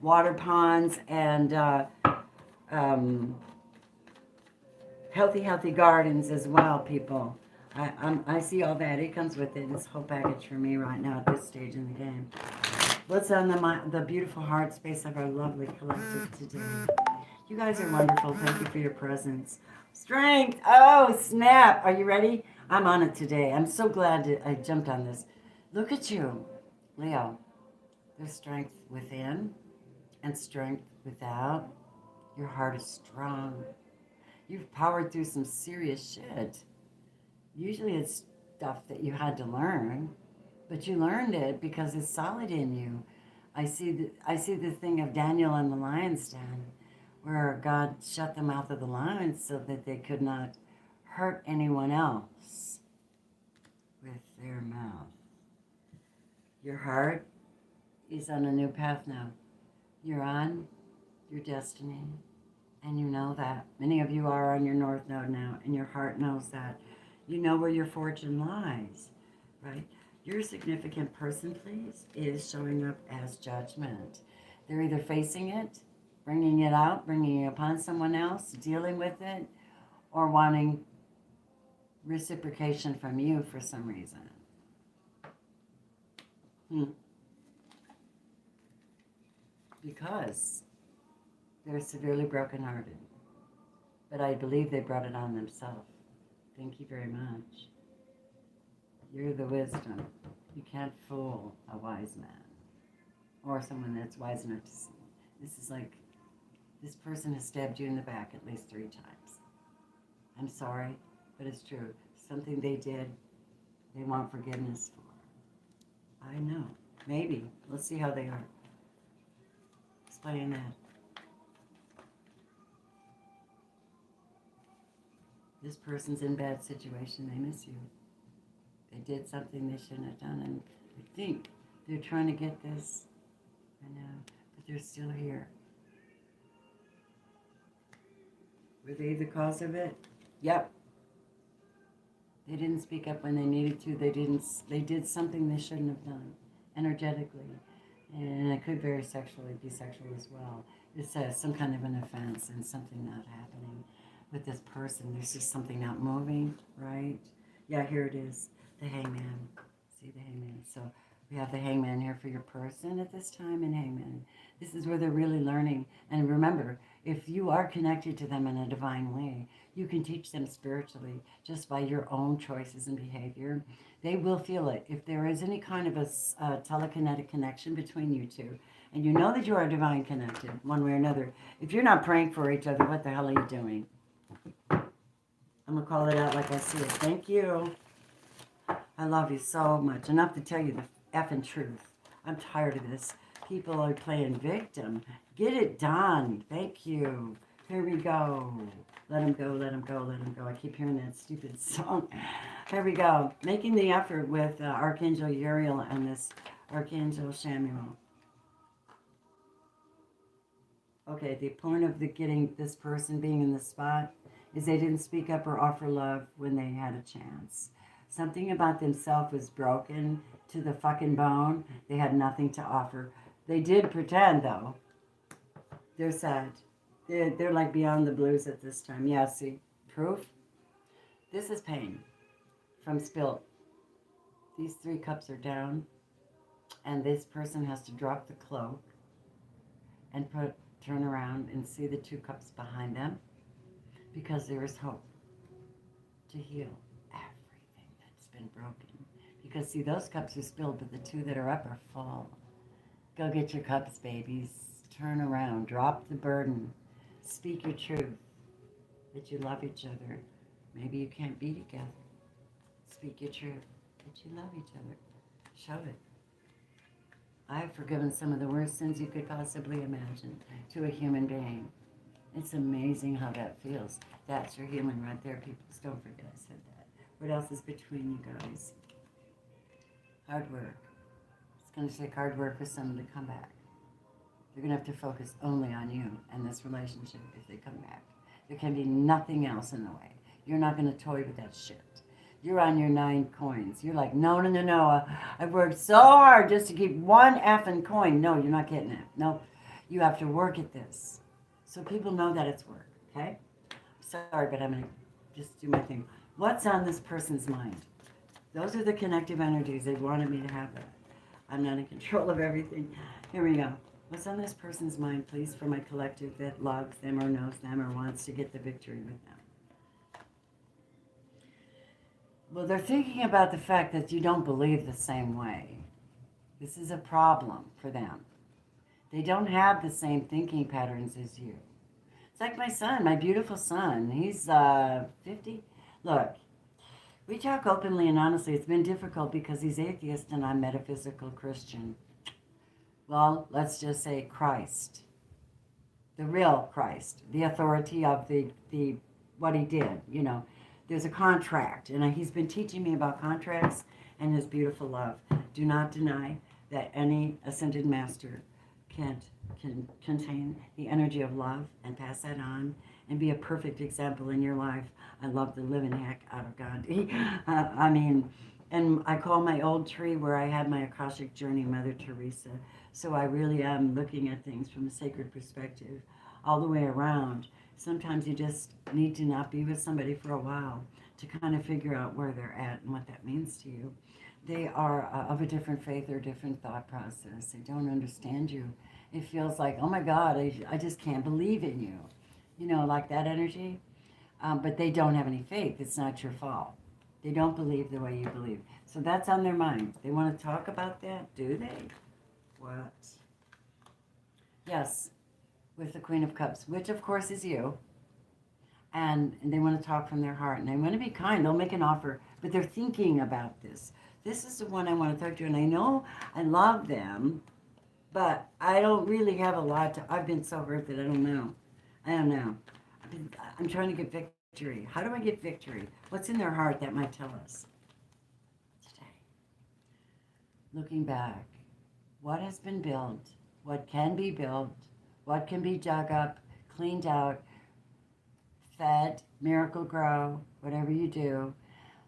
water ponds and um, healthy gardens as well, people. I see all that. It comes with it. This whole package for me right now at this stage in the game. What's on the beautiful heart space of our lovely collective today? You guys are wonderful. Thank you for your presence. Strength. Oh, snap. Are you ready? I'm on it today. I'm so glad I jumped on this. Look at you, Leo. There's strength within and strength without. Your heart is strong. You've powered through some serious shit. Usually it's stuff that you had to learn, but you learned it because it's solid in you. I see the thing of Daniel and the lion's den, where God shut the mouth of the lions so that they could not hurt anyone else with their mouth. Your heart is on a new path now. You're on your destiny, and you know that. Many of you are on your north node now, and your heart knows that. You know where your fortune lies, right? Your significant person, please, is showing up as judgment. They're either facing it, bringing it out, bringing it upon someone else, dealing with it, or wanting reciprocation from you for some reason. Because they're severely brokenhearted. But I believe they brought it on themselves. Thank you very much. You're the wisdom. You can't fool a wise man or someone that's wise enough to see. This is like, this person has stabbed you in the back at least 3 times. I'm sorry, but it's true. Something they did, they want forgiveness for. I know. Maybe. Let's see how they are. Explain that. This person's in a bad situation. They miss you. They did something they shouldn't have done, and I think they're trying to get this. I know, but they're still here. Were they the cause of it? Yep. They didn't speak up when they needed to. They did something they shouldn't have done, energetically. And it could very sexually be sexual as well. It's some kind of an offense and something not happening with this person. There's just something not moving, right? Yeah, here it is. The hangman. See the hangman. So we have the hangman here for your person at this time, and hangman. This is where they're really learning. And remember, if you are connected to them in a divine way, you can teach them spiritually just by your own choices and behavior. They will feel it. If there is any kind of a telekinetic connection between you two, and you know that you are divine connected one way or another, if you're not praying for each other, what the hell are you doing? I'm going to call it out like I see it. Thank you. I love you so much. Enough to tell you the effing truth. I'm tired of this. People are playing victim. Get it done. Thank you. Here we go. Let him go, let him go, let him go. I keep hearing that stupid song. Here we go. Making the effort with Archangel Uriel and this Archangel Samuel. Okay, the point of getting this person being in the spot is they didn't speak up or offer love when they had a chance. Something about themselves was broken to the fucking bone. They had nothing to offer. They did pretend, though. They're sad. They're like beyond the blues at this time. Yeah, see? Proof? This is pain from spilt. These 3 cups are down, and this person has to drop the cloak and turn around and see the 2 cups behind them, because there is hope. to heal everything that's been broken. Because, see, those cups are spilled, but the two that are up are full. Go get your cups, babies. Turn around. Drop the burden. Speak your truth. That you love each other. Maybe you can't be together. Speak your truth. That you love each other. Show it. I have forgiven some of the worst sins you could possibly imagine to a human being. It's amazing how that feels. That's your healing right there, people. Don't forget I said that. What else is between you guys? Hard work. It's going to take hard work for someone to come back. You're going to have to focus only on you and this relationship if they come back. There can be nothing else in the way. You're not going to toy with that shit. You're on your 9 coins. You're like, no, no, no, no. I've worked so hard just to keep one effing coin. No, you're not getting it. No, you have to work at this. So people know that it's work, okay? Sorry, but I'm going to just do my thing. What's on this person's mind? Those are the connective energies. They wanted me to have that. I'm not in control of everything. Here we go. What's on this person's mind, please, for my collective that loves them or knows them or wants to get the victory with them? Well, they're thinking about the fact that you don't believe the same way. This is a problem for them. They don't have the same thinking patterns as you. It's like my son, my beautiful son. He's 50. Look, we talk openly and honestly. It's been difficult because he's atheist and I'm metaphysical Christian. Well, let's just say Christ. The real Christ. The authority of the what he did, you know. There's a contract, and he's been teaching me about contracts and his beautiful love. Do not deny that any ascended master can contain the energy of love and pass that on and be a perfect example in your life. I love the living heck out of God. And I call my old tree where I had my Akashic journey Mother Teresa. So I really am looking at things from a sacred perspective all the way around. Sometimes you just need to not be with somebody for a while to kind of figure out where they're at and what that means to you. They are of a different faith or different thought process. They don't understand you. It feels like, oh my God, I just can't believe in you. You know, like that energy. But they don't have any faith. It's not your fault. They don't believe the way you believe. So that's on their mind. They want to talk about that? Do they? What? Yes, with the Queen of Cups, which of course is you. And they want to talk from their heart. And they want to be kind. They'll make an offer. But they're thinking about this. This is the one I want to talk to. And I know I love them. But I don't really have a lot to... I've been so hurt that I don't know. I'm trying to get victory. How do I get victory? What's in their heart that might tell us today? Looking back, what has been built? What can be built? What can be dug up, cleaned out, fed, miracle grow, whatever you do?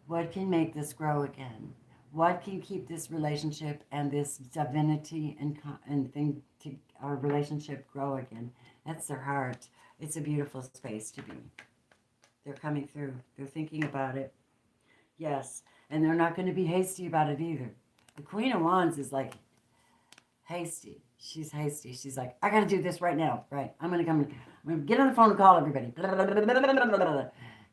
What can make this grow again? What can keep this relationship and this divinity and thing to our relationship grow again? That's their heart. It's a beautiful space to be. They're coming through. They're thinking about it. Yes. And they're not going to be hasty about it either. The Queen of Wands is like hasty. She's hasty. She's like, I got to do this right now. Right. I'm going to get on the phone and call everybody. Blah, blah, blah, blah, blah, blah, blah.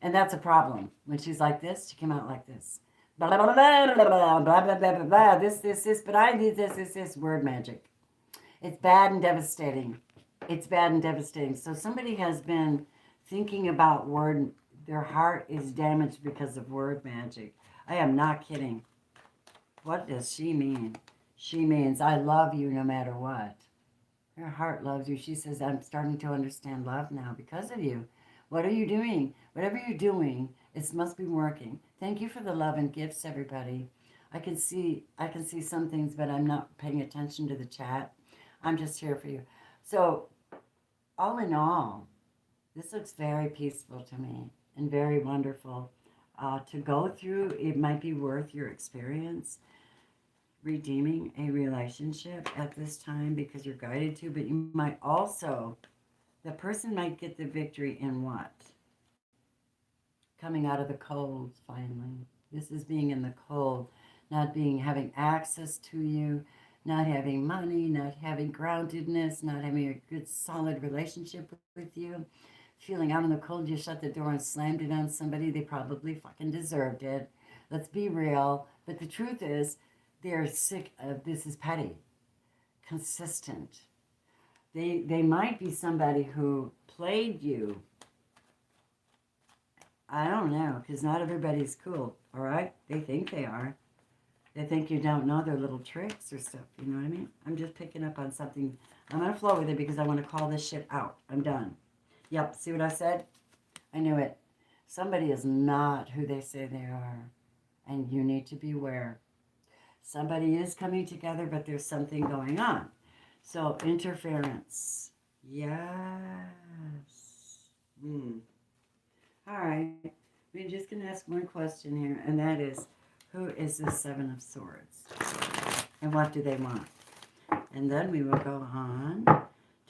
And that's a problem. When she's like this, she came out like this. Blah, blah, blah, blah, blah, blah, blah, blah, blah, blah, this, but I need this, word magic. It's bad and devastating. It's bad and devastating. So somebody has been thinking about word, their heart is damaged because of word magic. I am not kidding. What does she mean? She means, I love you no matter what. Her heart loves you. She says, I'm starting to understand love now because of you. What are you doing? Whatever you're doing, it must be working. Thank you for the love and gifts, everybody. I can see some things, but I'm not paying attention to the chat. I'm just here for you. So, all in all, this looks very peaceful to me and very wonderful to go through. It might be worth your experience redeeming a relationship at this time because you're guided to, but you might also, the person might get the victory in what? Coming out of the cold, finally. This is being in the cold, not having access to you, not having money, not having groundedness, not having a good, solid relationship with you. feeling out in the cold, you shut the door and slammed it on somebody, they probably fucking deserved it. Let's be real. But the truth is, they're sick of this is petty, consistent. They might be somebody who played you. I don't know, because not everybody's cool, all right? They think they are. They think you don't know their little tricks or stuff, you know what I mean? I'm just picking up on something. I'm going to flow with it because I want to call this shit out. I'm done. Yep, see what I said? I knew it. Somebody is not who they say they are, and you need to beware. Somebody is coming together, but there's something going on. So, interference. Yes. All right. We're just going to ask one question here, and that is, who is the Seven of Swords? And what do they want? And then we will go on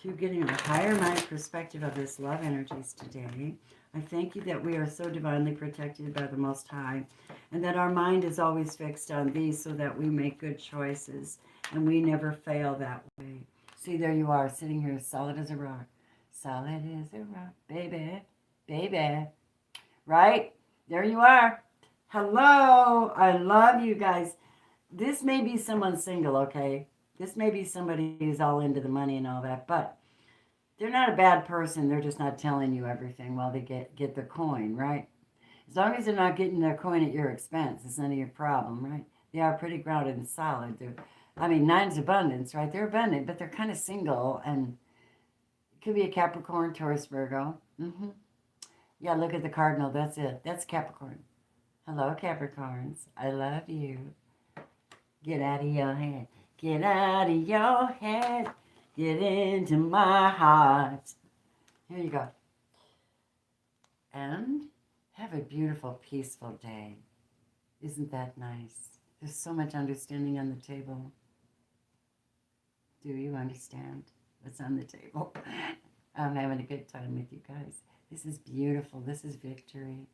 to getting a higher mind perspective of this love energies today. I thank you that we are so divinely protected by the Most High, and that our mind is always fixed on these so that we make good choices, and we never fail that way. See, there you are, sitting here solid as a rock. Solid as a rock, baby, baby. Right? There you are. Hello. I love you guys. This may be someone single, okay? This may be somebody who's all into the money and all that, but they're not a bad person. They're just not telling you everything while they get the coin, right? As long as they're not getting their coin at your expense, it's none of your problem, right? They are pretty grounded and solid. Nine's abundance, right? They're abundant, but they're kind of single, and it could be a Capricorn, Taurus, Virgo. Yeah, look at the cardinal. That's it. That's Capricorn. Hello, Capricorns. I love you. Get out of your head. Get out of your head. Get into my heart. Here you go. And have a beautiful, peaceful day. Isn't that nice? There's so much understanding on the table. Do you understand what's on the table? I'm having a good time with you guys. This is beautiful. This is victory.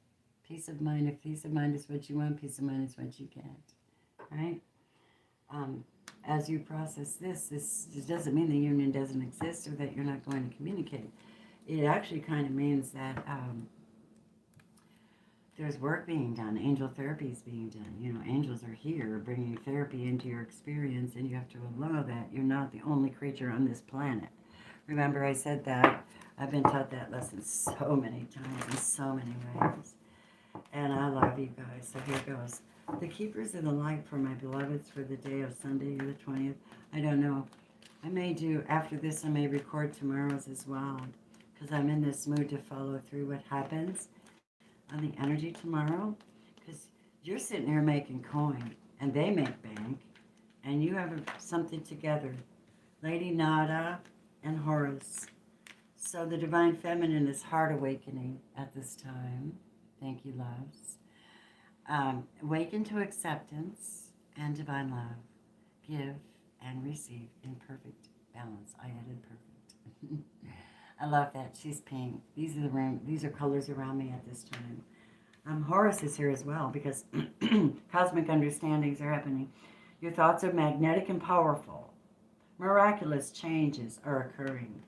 Peace of mind. If peace of mind is what you want, peace of mind is what you get. Right? As you process this doesn't mean the union doesn't exist or that you're not going to communicate. It actually kind of means that there's work being done. Angel therapy is being done. You know, angels are here bringing therapy into your experience, and you have to allow that. You're not the only creature on this planet. Remember I said that? I've been taught that lesson so many times in so many ways. And I love you guys. So here goes. The keepers of the light for my beloveds for the day of Sunday, the 20th. I don't know. I may do, after this, I may record tomorrow's as well. Because I'm in this mood to follow through what happens on the energy tomorrow. Because you're sitting here making coin. And they make bank. And you have something together. Lady Nada and Horus. So the Divine Feminine is heart awakening at this time. Thank you, loves. Awaken to acceptance and divine love. Give and receive in perfect balance. I added perfect. I love that. She's pink. These are colors around me at this time. Horus is here as well because cosmic understandings are happening. Your thoughts are magnetic and powerful. Miraculous changes are occurring.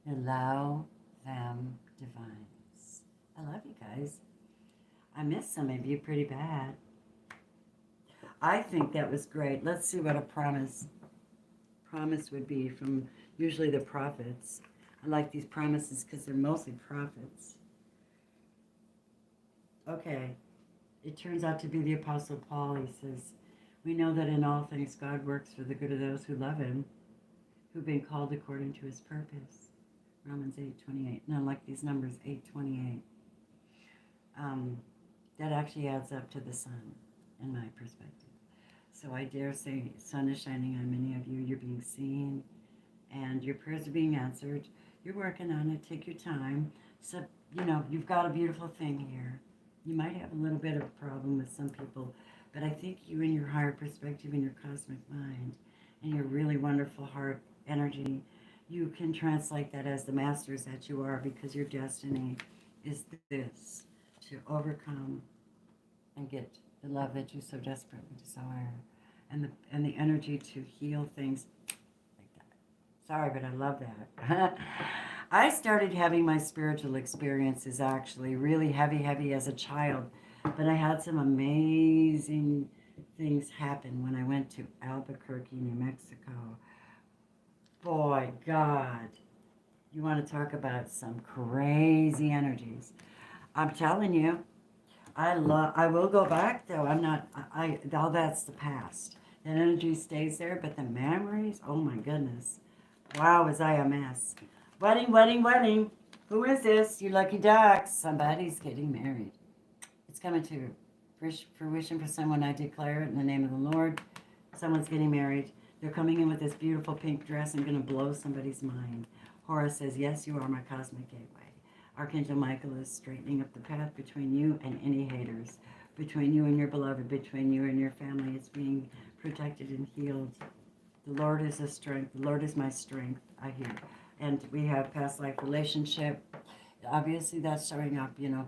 Allow them, divines. I love you guys. I miss some of you pretty bad. I think that was great. Let's see what a promise would be from usually the prophets. I like these promises because they're mostly prophets. Okay. It turns out to be the Apostle Paul. He says, we know that in all things God works for the good of those who love him, who've been called according to his purpose. Romans 8:28. And I like these numbers, 8:28. That actually adds up to the sun, in my perspective. So I dare say, sun is shining on many of you. You're being seen, and your prayers are being answered. You're working on it. Take your time. So, you've got a beautiful thing here. You might have a little bit of a problem with some people, but I think you in your higher perspective, in your cosmic mind, and your really wonderful heart energy, you can translate that as the masters that you are, because your destiny is this, to overcome and get the love that you so desperately desire, and the energy to heal things like that. Sorry, but I love that. I started having my spiritual experiences actually really heavy as a child, but I had some amazing things happen when I went to Albuquerque, New Mexico. Boy, God, you want to talk about some crazy energies. I'm telling you, I will go back though. I'm not, all that's the past. That energy stays there, but the memories, oh my goodness. Wow, was I a mess. Wedding. Who is this? You lucky ducks. Somebody's getting married. It's coming to fruition for someone. I declare it in the name of the Lord. Someone's getting married. They're coming in with this beautiful pink dress and going to blow somebody's mind. Horus says, yes, you are my cosmic gateway. Archangel Michael is straightening up the path between you and any haters, between you and your beloved, between you and your family. It's being protected and healed. The Lord is a strength. The Lord is my strength, I hear. And we have past life relationship. Obviously, that's showing up, you know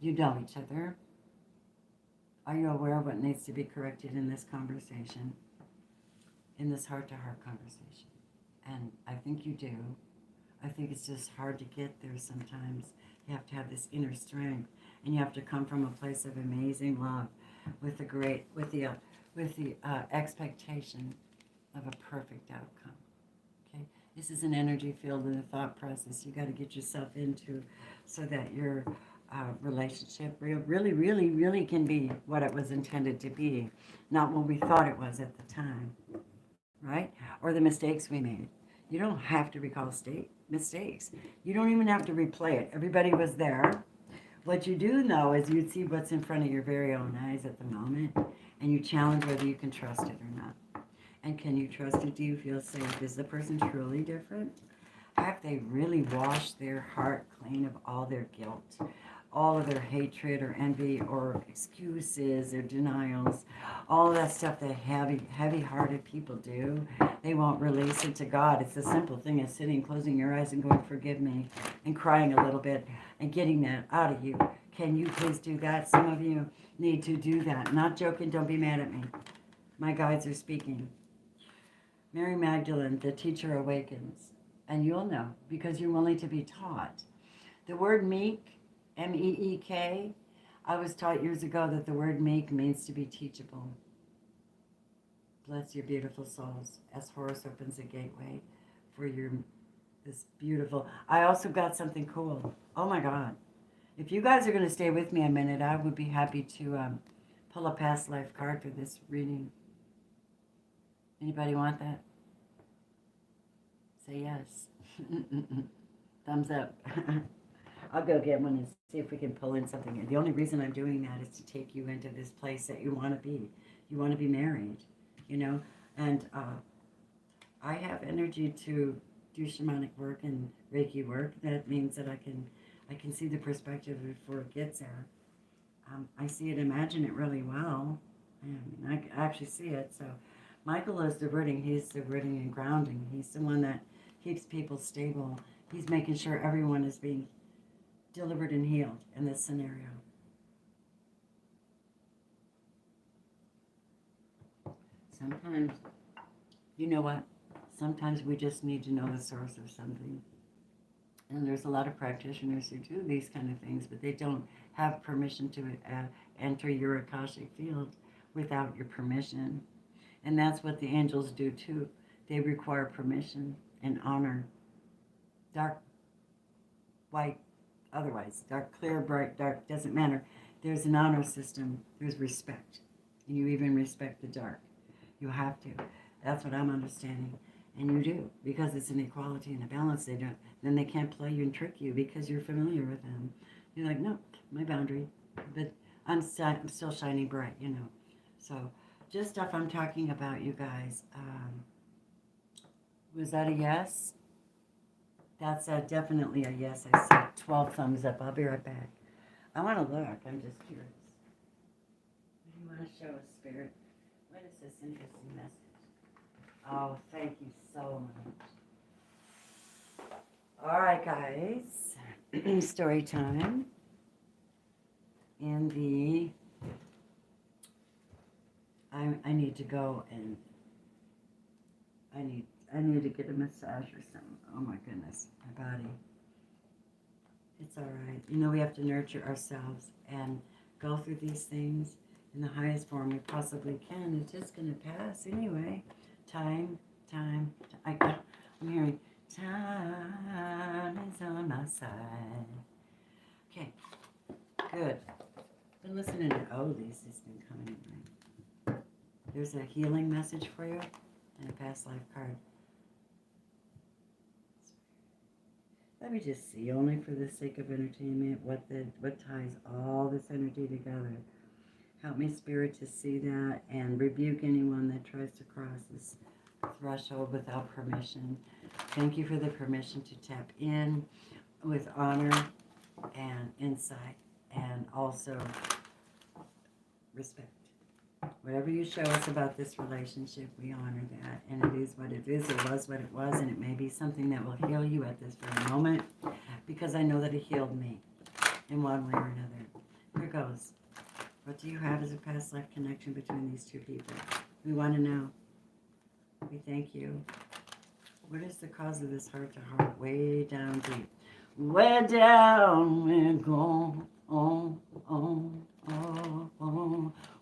each other. Are you aware of what needs to be corrected in this conversation, in this heart-to-heart conversation? And I think you do. I think it's just hard to get there sometimes. You have to have this inner strength, and you have to come from a place of amazing love, with the expectation of a perfect outcome. Okay, this is an energy field and a thought process you got to get yourself into, so that your relationship really can be what it was intended to be, not what we thought it was at the time, right? Or the mistakes we made. You don't have to recall mistakes. You don't even have to replay it. Everybody was there. What you do know is you see what's in front of your very own eyes at the moment, and you challenge whether you can trust it or not. And can you trust it? Do you feel safe? Is the person truly different? Have they really washed their heart clean of all their guilt, all of their hatred or envy or excuses or denials, all of that stuff that heavy-hearted people do? They won't release it to God. It's a simple thing as sitting, closing your eyes and going, forgive me, and crying a little bit and getting that out of you. Can you please do that? Some of you need to do that. Not joking. Don't be mad at me. My guides are speaking. Mary Magdalene, the teacher awakens. And you'll know, because you're willing to be taught. The word meek, M-E-E-K, I was taught years ago that the word meek means to be teachable. Bless your beautiful souls as Horus opens a gateway for this beautiful. I also got something cool. Oh my God. If you guys are going to stay with me a minute, I would be happy to pull a past life card for this reading. Anybody want that? Say yes. Thumbs up. I'll go get one and see if we can pull in something. The only reason I'm doing that is to take you into this place that you want to be. You want to be married, And I have energy to do shamanic work and Reiki work. That means that I can see the perspective before it gets there. I see it, imagine it really well. I actually see it. So Michael is diverting. He's diverting and grounding. He's the one that keeps people stable. He's making sure everyone is being delivered and healed in this scenario. Sometimes, you know what? Sometimes we just need to know the source of something. And there's a lot of practitioners who do these kind of things, but they don't have permission to enter your Akashic field without your permission. And that's what the angels do too. They require permission and honor. Dark, white, otherwise. Dark, clear, bright, dark, doesn't matter. There's an honor system. There's respect. And you even respect the dark. You have to. That's what I'm understanding. And you do. Because it's an equality and a balance. Then they can't play you and trick you because you're familiar with them. You're like, no, my boundary. But I'm still shining bright, So just stuff I'm talking about, you guys. Was that a yes? That's definitely a yes. I see 12 thumbs up. I'll be right back. I want to look. I'm just curious. What do you want to show us, Spirit? What is this interesting message? Oh, thank you so much. All right, guys. Story time. I need to go and I need to get a massage or something. Oh my goodness, my body. It's all right. You know, we have to nurture ourselves and go through these things in the highest form we possibly can. It's just going to pass anyway. Time, time. I'm hearing time is on my side. Okay, good. Been listening to oldies. It's been coming in. There's a healing message for you and a past life card. Let me just see, only for the sake of entertainment, what ties all this energy together. Help me, Spirit, to see that and rebuke anyone that tries to cross this threshold without permission. Thank you for the permission to tap in with honor and insight and also respect. Whatever you show us about this relationship, we honor that. And it is what it is. It was what it was. And it may be something that will heal you at this very moment, because I know that it healed me in one way or another. Here goes. What do you have as a past life connection between these two people? We want to know. We thank you. What is the cause of this heart to heart? Way down deep. Way down we're going.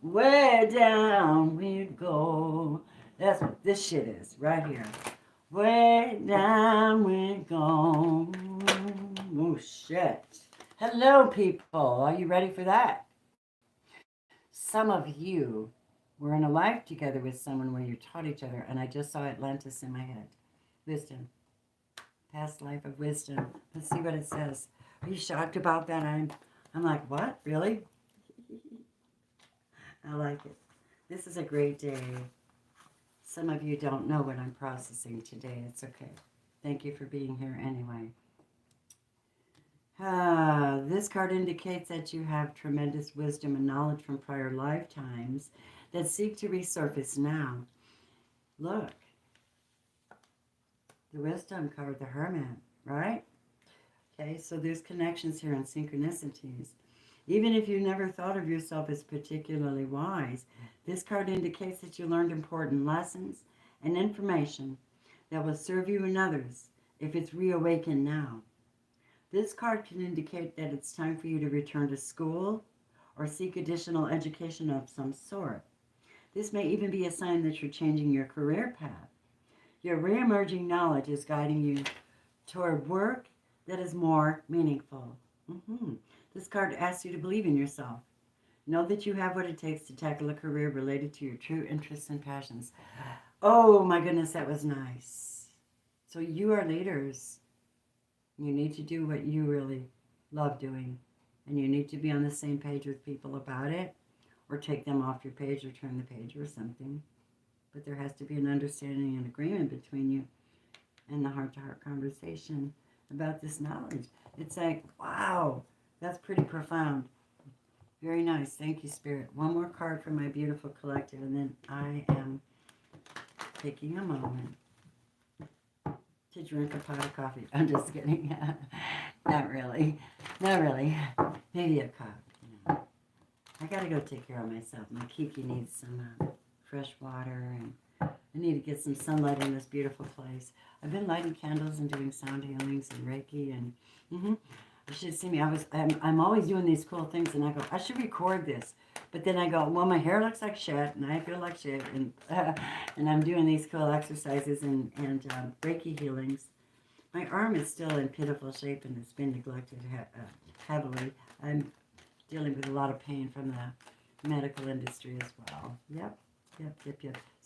Way down we go. That's what this shit is, right here. Way down we go. Oh, shit. Hello, people. Are you ready for that? Some of you were in a life together with someone where you taught each other, and I just saw Atlantis in my head. Wisdom. Past life of wisdom. Let's see what it says. Are you shocked about that? I'm like, what? Really? I like it. This is a great day. Some of you don't know what I'm processing today. It's okay. Thank you for being here anyway. This card indicates that you have tremendous wisdom and knowledge from prior lifetimes that seek to resurface now. Look. The wisdom card, the Hermit, right? Okay, so there's connections here and synchronicities. Even if you never thought of yourself as particularly wise, this card indicates that you learned important lessons and information that will serve you and others if it's reawakened now. This card can indicate that it's time for you to return to school or seek additional education of some sort. This may even be a sign that you're changing your career path. Your re-emerging knowledge is guiding you toward work that is more meaningful. This card asks you to believe in yourself. Know that you have what it takes to tackle a career related to your true interests and passions. Oh my goodness, that was nice. So you are leaders. You need to do what you really love doing. And you need to be on the same page with people about it, or take them off your page or turn the page or something. But there has to be an understanding and agreement between you and the heart-to-heart conversation about this knowledge. It's like, wow, that's pretty profound. Very nice. Thank you, Spirit. One more card from my beautiful collective, and then I am taking a moment to drink a pot of coffee. I'm just kidding. Not really. Not really. Maybe a cup. You know. I got to go take care of myself. My Kiki needs some fresh water, and I need to get some sunlight in this beautiful place. I've been lighting candles and doing sound healings and Reiki, and you should see me. I'm always doing these cool things, and I go, I should record this. But then I go, well, my hair looks like shit, and I feel like shit, and I'm doing these cool exercises and Reiki healings. My arm is still in pitiful shape, and it's been neglected heavily. I'm dealing with a lot of pain from the medical industry as well. Yep.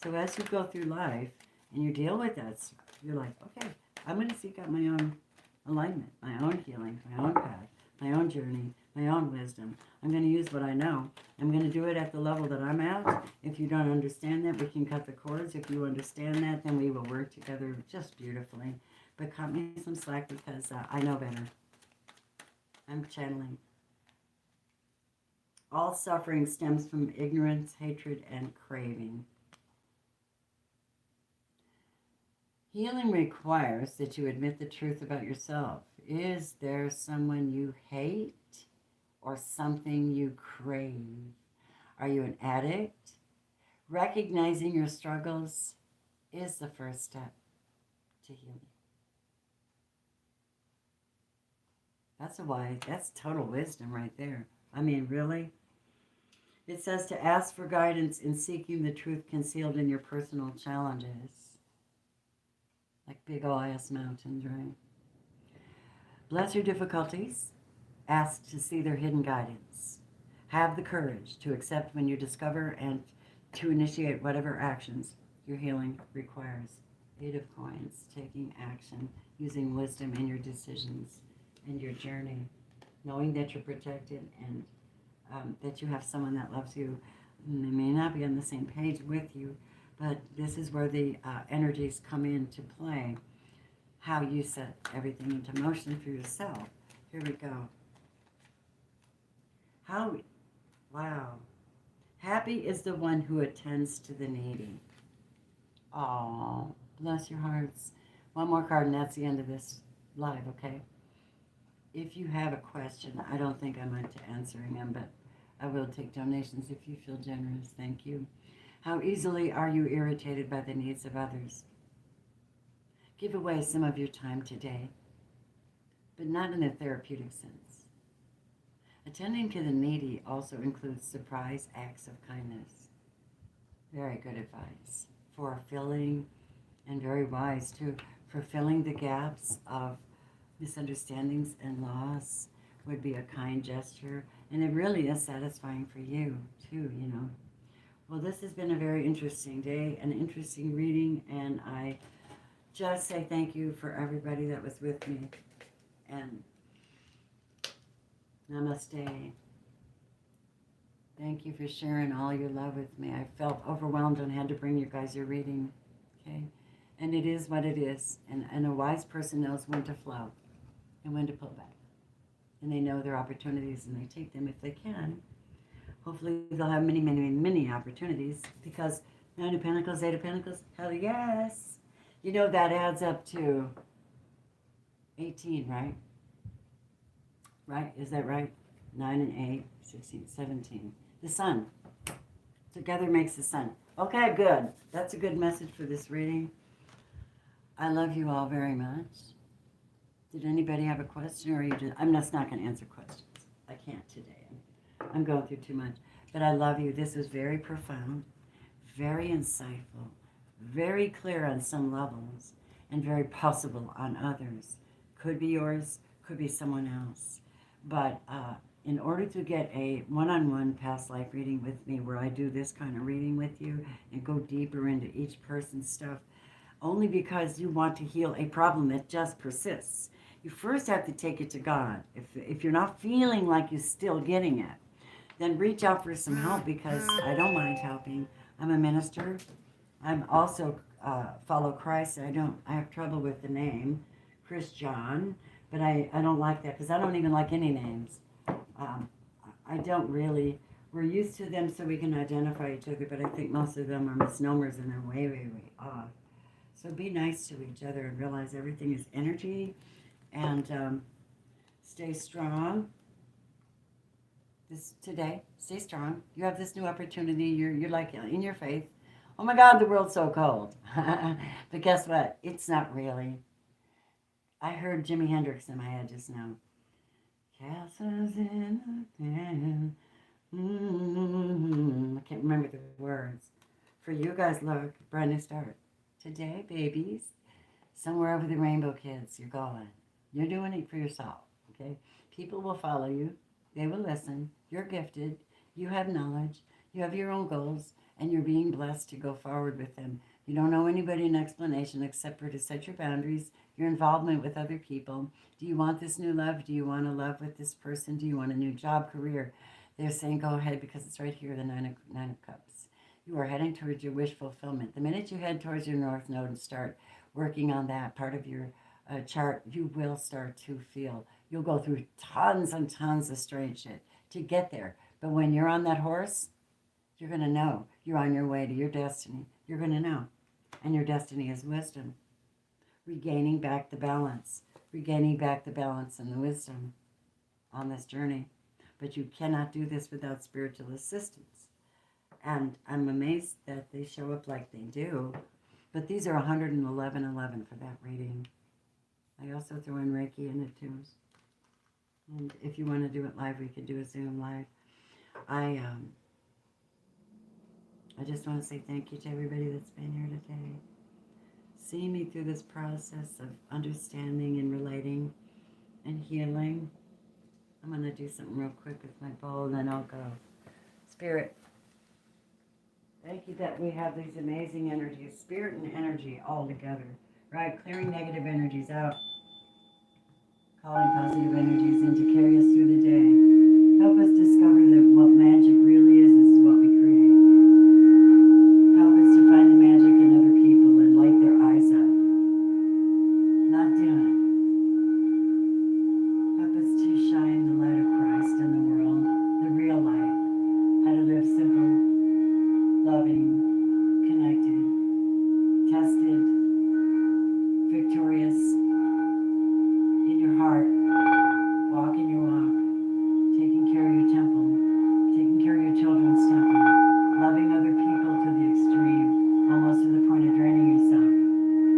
So as you go through life and you deal with that stuff, you're like, okay, I'm going to seek out my own alignment, my own healing, my own path, my own journey, my own wisdom. I'm going to use what I know. I'm going to do it at the level that I'm at. If you don't understand that, we can cut the cords. If you understand that, then we will work together just beautifully. But cut me some slack, because I know better. I'm channeling. All suffering stems from ignorance, hatred, and craving. Healing requires that you admit the truth about yourself. Is there someone you hate or something you crave? Are you an addict? Recognizing your struggles is the first step to healing. That's a wise, that's total wisdom right there. I mean, really? It says to ask for guidance in seeking the truth concealed in your personal challenges. Like big ol' ass mountains, right? Bless your difficulties. Ask to see their hidden guidance. Have the courage to accept when you discover and to initiate whatever actions your healing requires. Eight of Coins, taking action, using wisdom in your decisions and your journey, knowing that you're protected and that you have someone that loves you. And they may not be on the same page with you, but this is where the energies come into play. How you set everything into motion for yourself. Here we go. How, wow. Happy is the one who attends to the needy. Oh, bless your hearts. One more card, and that's the end of this live, okay? If you have a question, I don't think I'm into answering them, but I will take donations if you feel generous. Thank you. How easily are you irritated by the needs of others? Give away some of your time today, but not in a therapeutic sense. Attending to the needy also includes surprise acts of kindness. Very good advice for filling, and very wise too, for filling the gaps of misunderstandings and loss would be a kind gesture. And it really is satisfying for you too, you know. Well, this has been a very interesting day, an interesting reading, and I just say thank you for everybody that was with me. And namaste. Thank you for sharing all your love with me. I felt overwhelmed and had to bring you guys your reading. Okay? And it is what it is. And a wise person knows when to flow and when to pull back. And they know their opportunities and they take them if they can. Hopefully they'll have many, many, many opportunities because Nine of Pentacles, Eight of Pentacles, hell yes. You know that adds up to 18, right? Right? Is that right? 9 and 8, 16, 17. The sun. Together makes the sun. Okay, good. That's a good message for this reading. I love you all very much. Did anybody have a question, or I'm just not going to answer questions. I can't today. I'm going through too much. But I love you. This was very profound, very insightful, very clear on some levels, and very possible on others. Could be yours, could be someone else. But in order to get a one-on-one past life reading with me, where I do this kind of reading with you and go deeper into each person's stuff, only because you want to heal a problem that just persists, you first have to take it to God. If you're not feeling like you're still getting it, then reach out for some help, because I don't mind helping. I'm a minister. I'm also follow Christ. I have trouble with the name Christian, but I don't like that because I don't even like any names. I don't really. We're used to them so we can identify each other, but I think most of them are misnomers and they're way, way, way off. So be nice to each other and realize everything is energy, and stay strong. Today, stay strong. You have this new opportunity. You're like in your faith. Oh my God, the world's so cold. But guess what? It's not really. I heard Jimi Hendrix in my head just now. Castles in the pan. I can't remember the words. For you guys, look, brand new start. Today, babies, somewhere over the rainbow, kids, you're going. You're doing it for yourself, okay? People will follow you. They will listen. You're gifted. You have knowledge. You have your own goals, and you're being blessed to go forward with them. You don't owe anybody an explanation except for to set your boundaries, your involvement with other people. Do you want this new love? Do you want to love with this person? Do you want a new job, career? They're saying go ahead because it's right here, the Nine of Cups. You are heading towards your wish fulfillment. The minute you head towards your North Node and start working on that part of your chart, you will start to feel. You'll go through tons and tons of strange shit to get there. But when you're on that horse, you're going to know you're on your way to your destiny. You're going to know. And your destiny is wisdom. Regaining back the balance. Regaining back the balance and the wisdom on this journey. But you cannot do this without spiritual assistance. And I'm amazed that they show up like they do. But these are 111 for that reading. I also throw in Reiki in it too. And if you want to do it live, we could do a Zoom live. I just want to say thank you to everybody that's been here today. See me through this process of understanding and relating and healing. I'm going to do something real quick with my bowl and then I'll go. Spirit, thank you that we have these amazing energies, spirit and energy all together, right? Clearing negative energies out, calling positive energies in to carry us through the day. Help us discover that what magic really is what we create. Help us to find the magic in other people and light their eyes up. Not doing it. Help us to shine the light of Christ in the world, the real light. How to live simple, loving, connected, tested, victorious in your heart. Walk in your walk, taking care of your temple, taking care of your children's temple, loving other people to the extreme, almost to the point of draining yourself.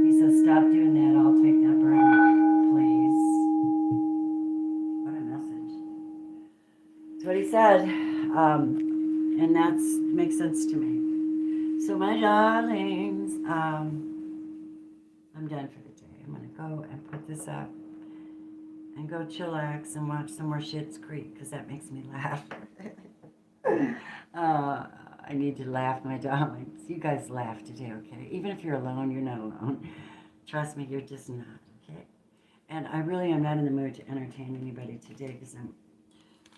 He says, stop doing that, I'll take that burden, please. What a message. That's what he said, and that makes sense to me. So my darlings, I'm done for the day. I'm going to go and put this up and go chillax and watch some more Schitt's Creek because that makes me laugh. I need to laugh, my darlings. You guys laugh today, okay? Even if you're alone, you're not alone. Trust me, you're just not, okay? And I really am not in the mood to entertain anybody today because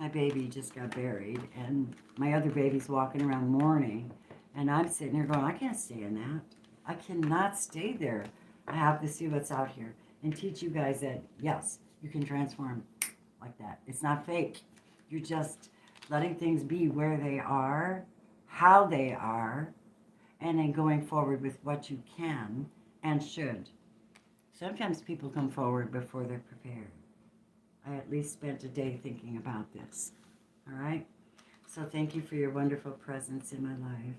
my baby just got buried and my other baby's walking around mourning and I'm sitting here going, I can't stay in that. I cannot stay there. I have to see what's out here and teach you guys that, yes, you can transform like that. It's not fake. You're just letting things be where they are, how they are, and then going forward with what you can and should. Sometimes people come forward before they're prepared. I at least spent a day thinking about this. All right? So thank you for your wonderful presence in my life.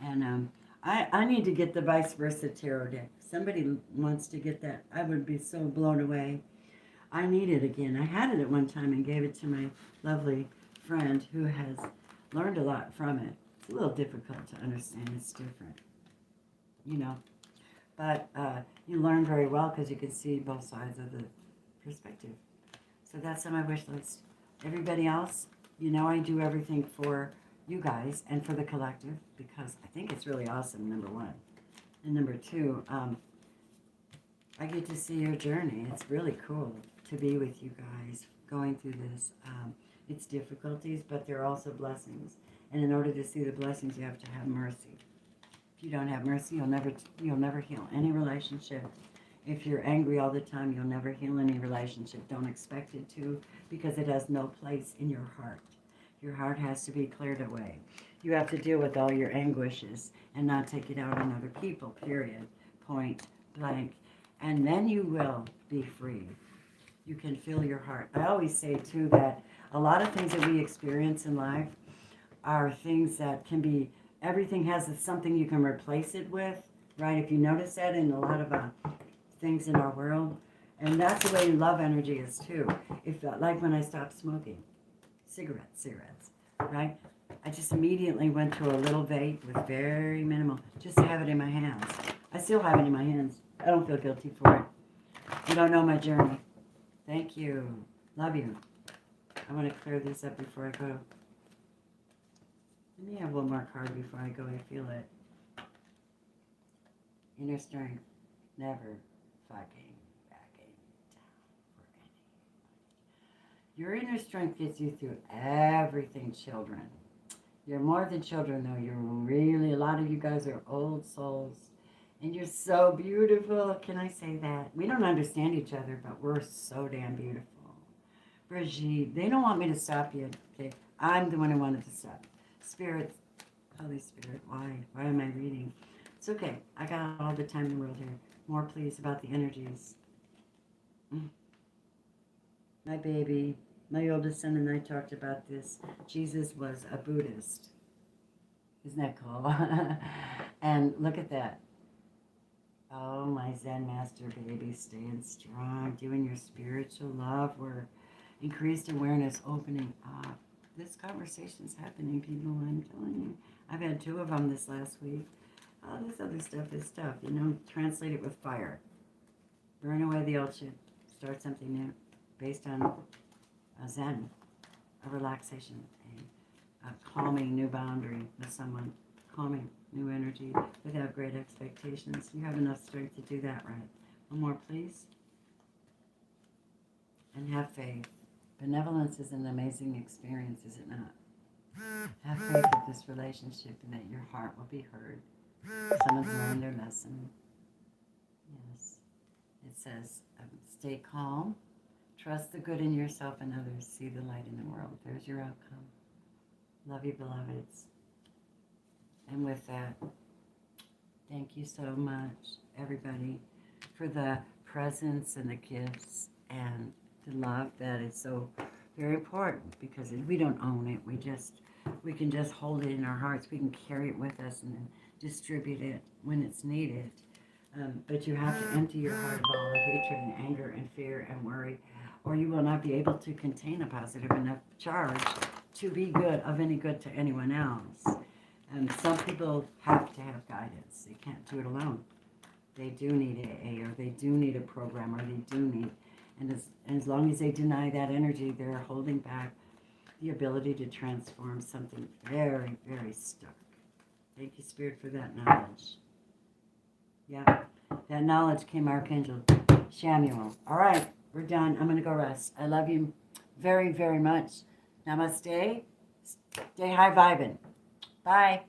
And I need to get the vice versa tarot deck. Somebody wants to get that. I would be so blown away. I need it again. I had it at one time and gave it to my lovely friend who has learned a lot from it. It's a little difficult to understand. It's different, you know. But you learn very well because you can see both sides of the perspective. So that's on my wish list. Everybody else, you know I do everything for you guys and for the collective because I think it's really awesome, number one. And number two, I get to see your journey. It's really cool to be with you guys going through this. It's difficulties, but they're also blessings. And in order to see the blessings, you have to have mercy. If you don't have mercy, you'll never heal any relationship. If you're angry all the time, you'll never heal any relationship. Don't expect it to because it has no place in your heart. Your heart has to be cleared away. You have to deal with all your anguishes and not take it out on other people, period, point blank. And then you will be free. You can fill your heart. I always say, too, that a lot of things that we experience in life are things that can be, everything has something you can replace it with, right? If you notice that in a lot of things in our world. And that's the way love energy is, too. If like when I stopped smoking, cigarettes, right? I just immediately went to a little vape with very minimal, just to have it in my hands. I still have it in my hands. I don't feel guilty for it. You don't know my journey. Thank you. Love you. I want to clear this up before I go. Let me have one more card before I go. I feel it. Inner strength. Never fucking backing down for anything. Your inner strength gets you through everything, children. You're more than children, though. You're really, a lot of you guys are old souls. And you're so beautiful. Can I say that? We don't understand each other, but we're so damn beautiful. Brigitte, they don't want me to stop you. Okay, I'm the one who wanted to stop. Spirit, Holy Spirit, why? Why am I reading? It's okay. I got all the time in the world here. More, please, about the energies. My baby, my oldest son and I talked about this. Jesus was a Buddhist. Isn't that cool? And look at that. Oh, my Zen master baby, staying strong, doing your spiritual love work. increased awareness opening up. This conversation's happening, people, I'm telling you. I've had 2 of them this last week. All this other stuff is stuff, you know, translate it with fire. Burn away the old shit. Start something new based on a zen, a relaxation, a calming new boundary with someone, calming new energy without great expectations. You have enough strength to do that, right? One more, please. And have faith. Benevolence is an amazing experience, is it not? Have faith with this relationship and that your heart will be heard. Someone's learned their lesson. Yes. It says, stay calm, trust the good in yourself and others, see the light in the world. There's your outcome. Love you, beloveds. And with that, thank you so much, everybody, for the presence and the gifts and the love that is so very important, because we don't own it. We can just hold it in our hearts. We can carry it with us and then distribute it when it's needed. But you have to empty your heart of all the hatred and anger and fear and worry, or you will not be able to contain a positive enough charge to be good, of any good to anyone else. And some people have to have guidance. They can't do it alone. They do need AA, or they do need a program, or they do need, and as long as they deny that energy, they're holding back the ability to transform something very, very stuck. Thank you, Spirit, for that knowledge. Yeah, that knowledge came Archangel Samuel. All right, we're done. I'm going to go rest. I love you very, very much. Namaste. Stay high vibing. Bye.